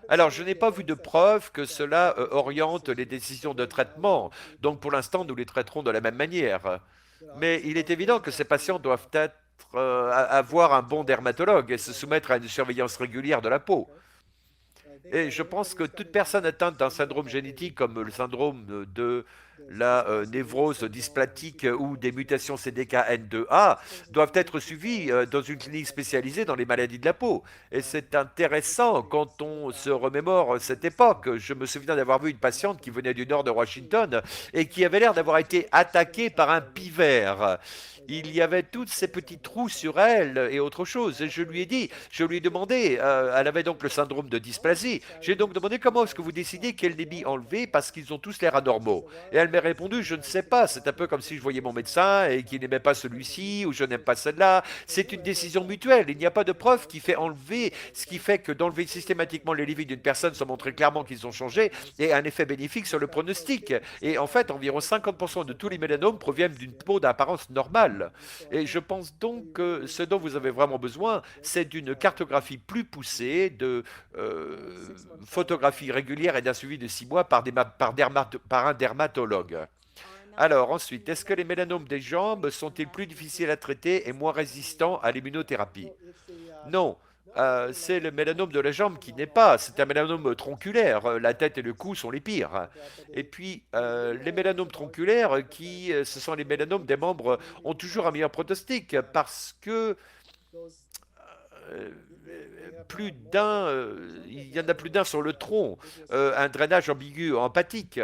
Alors, je n'ai pas vu de preuve que cela oriente les décisions de traitement, donc pour l'instant, nous les traiterons de la même manière. Mais il est évident que ces patients doivent avoir un bon dermatologue et se soumettre à une surveillance régulière de la peau. Et je pense que toute personne atteinte d'un syndrome génétique comme le syndrome de la névrose dysplatique ou des mutations CDKN2A doivent être suivies dans une clinique spécialisée dans les maladies de la peau. Et c'est intéressant quand on se remémore cette époque. Je me souviens d'avoir vu une patiente qui venait du nord de Washington et qui avait l'air d'avoir été attaquée par un pivert. Il y avait toutes ces petits trous sur elle et autre chose. Et je lui ai demandé, elle avait donc le syndrome de dysplasie. J'ai donc demandé comment est-ce que vous décidez quel débit enlever parce qu'ils ont tous l'air anormaux. Et elle m'a répondu, je ne sais pas. C'est un peu comme si je voyais mon médecin et qu'il n'aimait pas celui-ci ou je n'aime pas celle-là. C'est une décision mutuelle. Il n'y a pas de preuve qui fait enlever, ce qui fait que d'enlever systématiquement les limites d'une personne sans montrer clairement qu'ils ont changé et un effet bénéfique sur le pronostic. Et en fait, environ 50% de tous les mélanomes proviennent d'une peau d'apparence normale. Et je pense donc que ce dont vous avez vraiment besoin, c'est d'une cartographie plus poussée, de photographie régulière et d'un suivi de 6 mois par un dermatologue. Alors ensuite, est-ce que les mélanomes des jambes sont-ils plus difficiles à traiter et moins résistants à l'immunothérapie? Non. C'est le mélanome de la jambe qui n'est pas. C'est un mélanome tronculaire. La tête et le cou sont les pires. Et puis, les mélanomes tronculaires, ce sont les mélanomes des membres, ont toujours un meilleur pronostic parce que euh, il y en a plus d'un sur le tronc, un drainage ambigu empathique.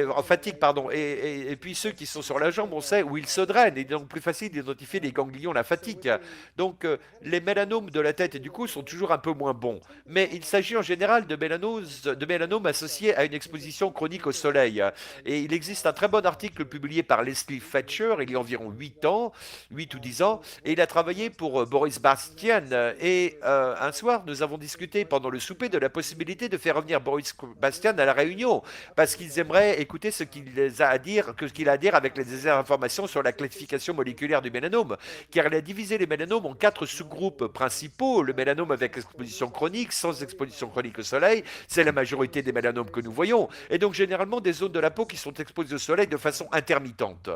en fatigue, pardon. Et puis ceux qui sont sur la jambe, on sait où ils se drainent. Et donc plus facile d'identifier les ganglions lymphatiques. Donc les mélanomes de la tête et du cou sont toujours un peu moins bons. Mais il s'agit en général de mélanomes associés à une exposition chronique au soleil. Et il existe un très bon article publié par Leslie Fletcher il y a environ 8 ans, 8 ou 10 ans, et il a travaillé pour Boris Bastian. Et un soir, nous avons discuté pendant le souper de la possibilité de faire revenir Boris Bastian à la réunion parce qu'ils aimeraient écouter ce qu'il a à dire, que ce qu'il a à dire avec les informations sur la classification moléculaire du mélanome, car il a divisé les mélanomes en 4 sous-groupes principaux. Le mélanome avec exposition chronique, sans exposition chronique au soleil, c'est la majorité des mélanomes que nous voyons, et donc généralement des zones de la peau qui sont exposées au soleil de façon intermittente.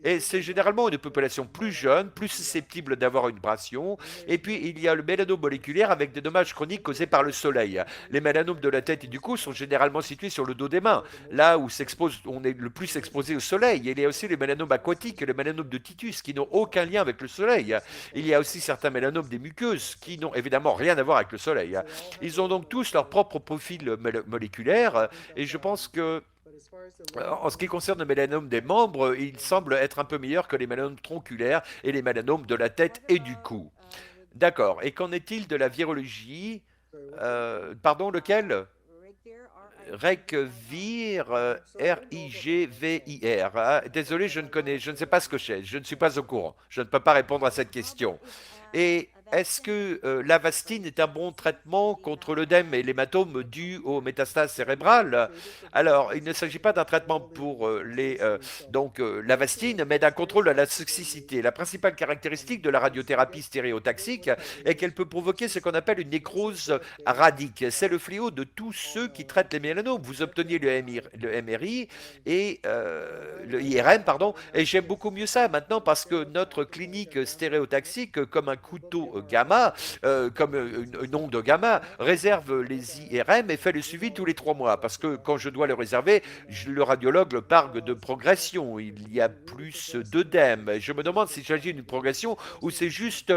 Et c'est généralement une population plus jeune, plus susceptible d'avoir une abrasion. Et puis, il y a le mélanome moléculaire avec des dommages chroniques causés par le soleil. Les mélanomes de la tête et du cou sont généralement situés sur le dos des mains, là où on est le plus exposé au soleil. Et il y a aussi les mélanomes aquatiques et les mélanomes de Titus qui n'ont aucun lien avec le soleil. Il y a aussi certains mélanomes des muqueuses qui n'ont évidemment rien à voir avec le soleil. Ils ont donc tous leur propre profil moléculaire. Et je pense que en ce qui concerne le mélanome des membres, il semble être un peu meilleur que les mélanomes tronculaires et les mélanomes de la tête et du cou. D'accord. Et qu'en est-il de la virologie? Pardon, lequel? Rigvir, Rigvir. Ah, désolé, je ne sais pas ce que c'est. Je ne suis pas au courant. Je ne peux pas répondre à cette question. Et est-ce que l'Avastin est un bon traitement contre l'œdème et l'hématome dû aux métastases cérébrales? Alors, il ne s'agit pas d'un traitement pour l'Avastin, mais d'un contrôle de la toxicité. La principale caractéristique de la radiothérapie stéréotaxique est qu'elle peut provoquer ce qu'on appelle une nécrose radique. C'est le fléau de tous ceux qui traitent les mélanomes. Vous obteniez le MRI et le IRM, pardon, et j'aime beaucoup mieux ça maintenant parce que notre clinique stéréotaxique, comme un couteau gamma, comme une onde gamma, réserve les IRM et fait le suivi tous les 3 mois. Parce que quand je dois le réserver, le radiologue parle de progression. Il y a plus d'œdème. Je me demande s'il s'agit d'une progression ou c'est juste,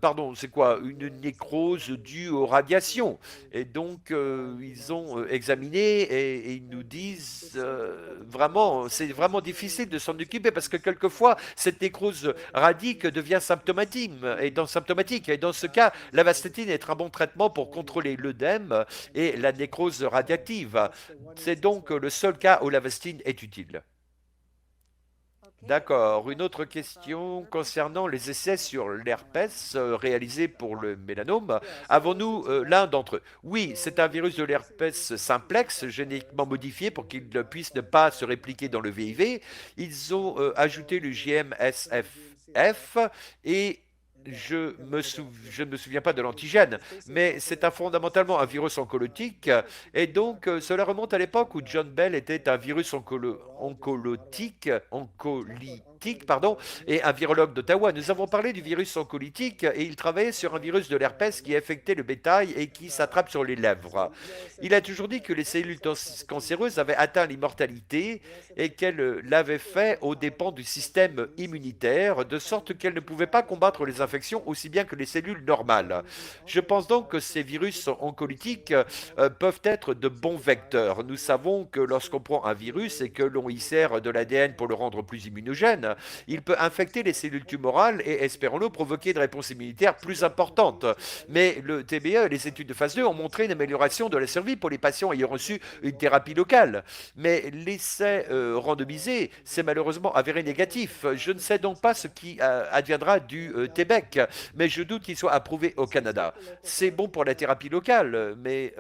pardon, c'est quoi, une nécrose due aux radiations. Et donc, ils ont examiné et ils nous disent vraiment, c'est vraiment difficile de s'en occuper parce que quelquefois, cette nécrose radique devient symptomatique. Et dans ce cas, l'avastatine est un bon traitement pour contrôler l'œdème et la nécrose radiative. C'est donc le seul cas où l'avastine est utile. D'accord. Une autre question concernant les essais sur l'herpès réalisés pour le mélanome. Avons-nous l'un d'entre eux? Oui, c'est un virus de l'herpès simplex, génétiquement modifié pour qu'il ne puisse ne pas se répliquer dans le VIV. Ils ont ajouté le GM-SFF et je ne me souviens pas de l'antigène, mais c'est fondamentalement un virus oncolotique, et donc cela remonte à l'époque où John Bell était un virus oncolytique, pardon, et un virologue d'Ottawa. Nous avons parlé du virus oncolytique et il travaillait sur un virus de l'herpès qui affectait le bétail et qui s'attrape sur les lèvres. Il a toujours dit que les cellules cancéreuses avaient atteint l'immortalité et qu'elles l'avaient fait aux dépens du système immunitaire, de sorte qu'elles ne pouvaient pas combattre les infections aussi bien que les cellules normales. Je pense donc que ces virus oncolytiques peuvent être de bons vecteurs. Nous savons que lorsqu'on prend un virus et que l'on y sert de l'ADN pour le rendre plus immunogène, il peut infecter les cellules tumorales et, espérons-le, provoquer une réponse immunitaire plus importante. Mais le TBE et les études de phase 2 ont montré une amélioration de la survie pour les patients ayant reçu une thérapie locale. Mais l'essai randomisé s'est malheureusement avéré négatif. Je ne sais donc pas ce qui adviendra du Québec, mais je doute qu'il soit approuvé au Canada. C'est bon pour la thérapie locale, mais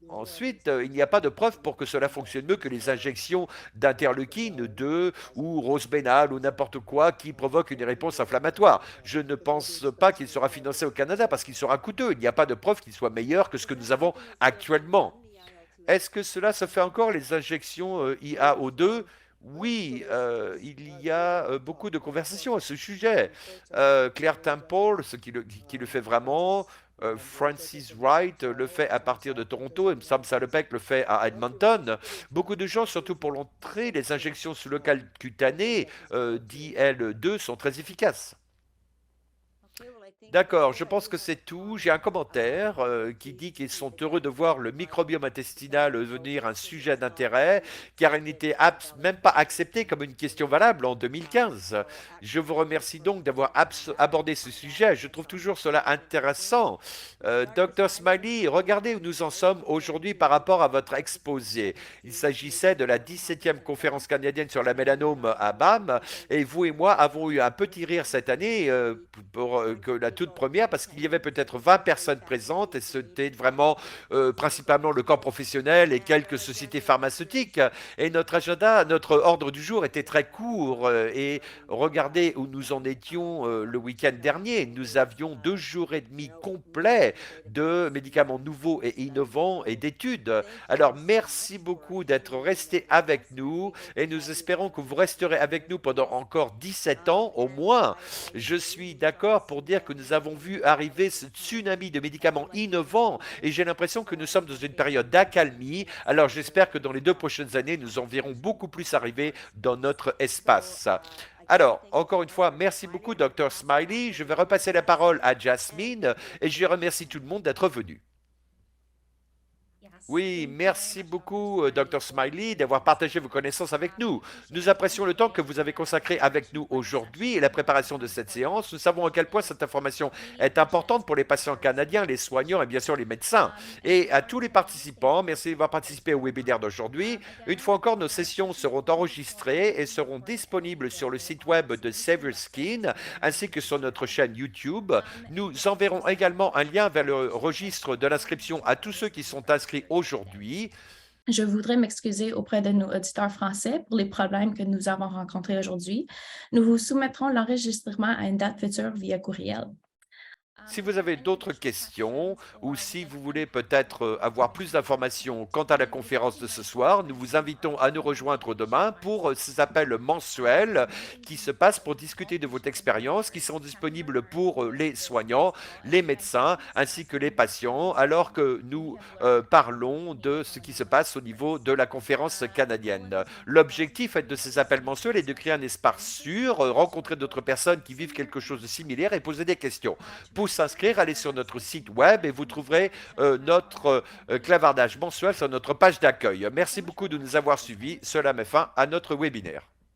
ensuite, il n'y a pas de preuve pour que cela fonctionne mieux que les injections d'interleukine 2 ou rosbenal ou n'importe quoi qui provoque une réponse inflammatoire. Je ne pense pas qu'il sera financé au Canada parce qu'il sera coûteux. Il n'y a pas de preuve qu'il soit meilleur que ce que nous avons actuellement. Est-ce que cela se fait encore, les injections IAO2? Oui, il y a beaucoup de conversations à ce sujet. Claire Temple, qui le fait vraiment, Francis Wright le fait à partir de Toronto, et Sam Salopek le fait à Edmonton. Beaucoup de gens, surtout pour l'entrée, les injections sous local cutanées d'IL2 sont très efficaces. D'accord, je pense que c'est tout. J'ai un commentaire qui dit qu'ils sont heureux de voir le microbiome intestinal devenir un sujet d'intérêt, car il n'était même pas accepté comme une question valable en 2015. Je vous remercie donc d'avoir abordé ce sujet. Je trouve toujours cela intéressant. Dr. Smiley, regardez où nous en sommes aujourd'hui par rapport à votre exposé. Il s'agissait de la 17e conférence canadienne sur la mélanome à BAM, et vous et moi avons eu un petit rire cette année pour que la toute première, parce qu'il y avait peut-être 20 personnes présentes, et c'était vraiment principalement le corps professionnel et quelques sociétés pharmaceutiques. Et notre agenda, notre ordre du jour était très court. Et regardez où nous en étions le week-end dernier. Nous avions 2 jours et demi complets de médicaments nouveaux et innovants et d'études. Alors merci beaucoup d'être resté avec nous, et nous espérons que vous resterez avec nous pendant encore 17 ans au moins. Je suis d'accord pour dire que nous avons vu arriver ce tsunami de médicaments innovants, et j'ai l'impression que nous sommes dans une période d'accalmie. Alors j'espère que dans les 2 prochaines années, nous en verrons beaucoup plus arriver dans notre espace. Alors, encore une fois, merci beaucoup, Dr. Smiley. Je vais repasser la parole à Jasmine, et je remercie tout le monde d'être venu. Oui, merci beaucoup, Dr. Smiley, d'avoir partagé vos connaissances avec nous. Nous apprécions le temps que vous avez consacré avec nous aujourd'hui et la préparation de cette séance. Nous savons à quel point cette information est importante pour les patients canadiens, les soignants et bien sûr les médecins. Et à tous les participants, merci d'avoir participé au webinaire d'aujourd'hui. Une fois encore, nos sessions seront enregistrées et seront disponibles sur le site web de Save Your Skin ainsi que sur notre chaîne YouTube. Nous enverrons également un lien vers le registre de l'inscription à tous ceux qui sont inscrits aujourd'hui. Je voudrais m'excuser auprès de nos auditeurs français pour les problèmes que nous avons rencontrés aujourd'hui. Nous vous soumettrons l'enregistrement à une date future via courriel. Si vous avez d'autres questions ou si vous voulez peut-être avoir plus d'informations quant à la conférence de ce soir, nous vous invitons à nous rejoindre demain pour ces appels mensuels qui se passent pour discuter de votre expérience, qui sont disponibles pour les soignants, les médecins ainsi que les patients, alors que nous parlons de ce qui se passe au niveau de la conférence canadienne. L'objectif de ces appels mensuels est de créer un espace sûr, rencontrer d'autres personnes qui vivent quelque chose de similaire et poser des questions. Pour s'inscrire, allez sur notre site web et vous trouverez notre clavardage mensuel sur notre page d'accueil. Merci beaucoup de nous avoir suivis. Cela met fin à notre webinaire.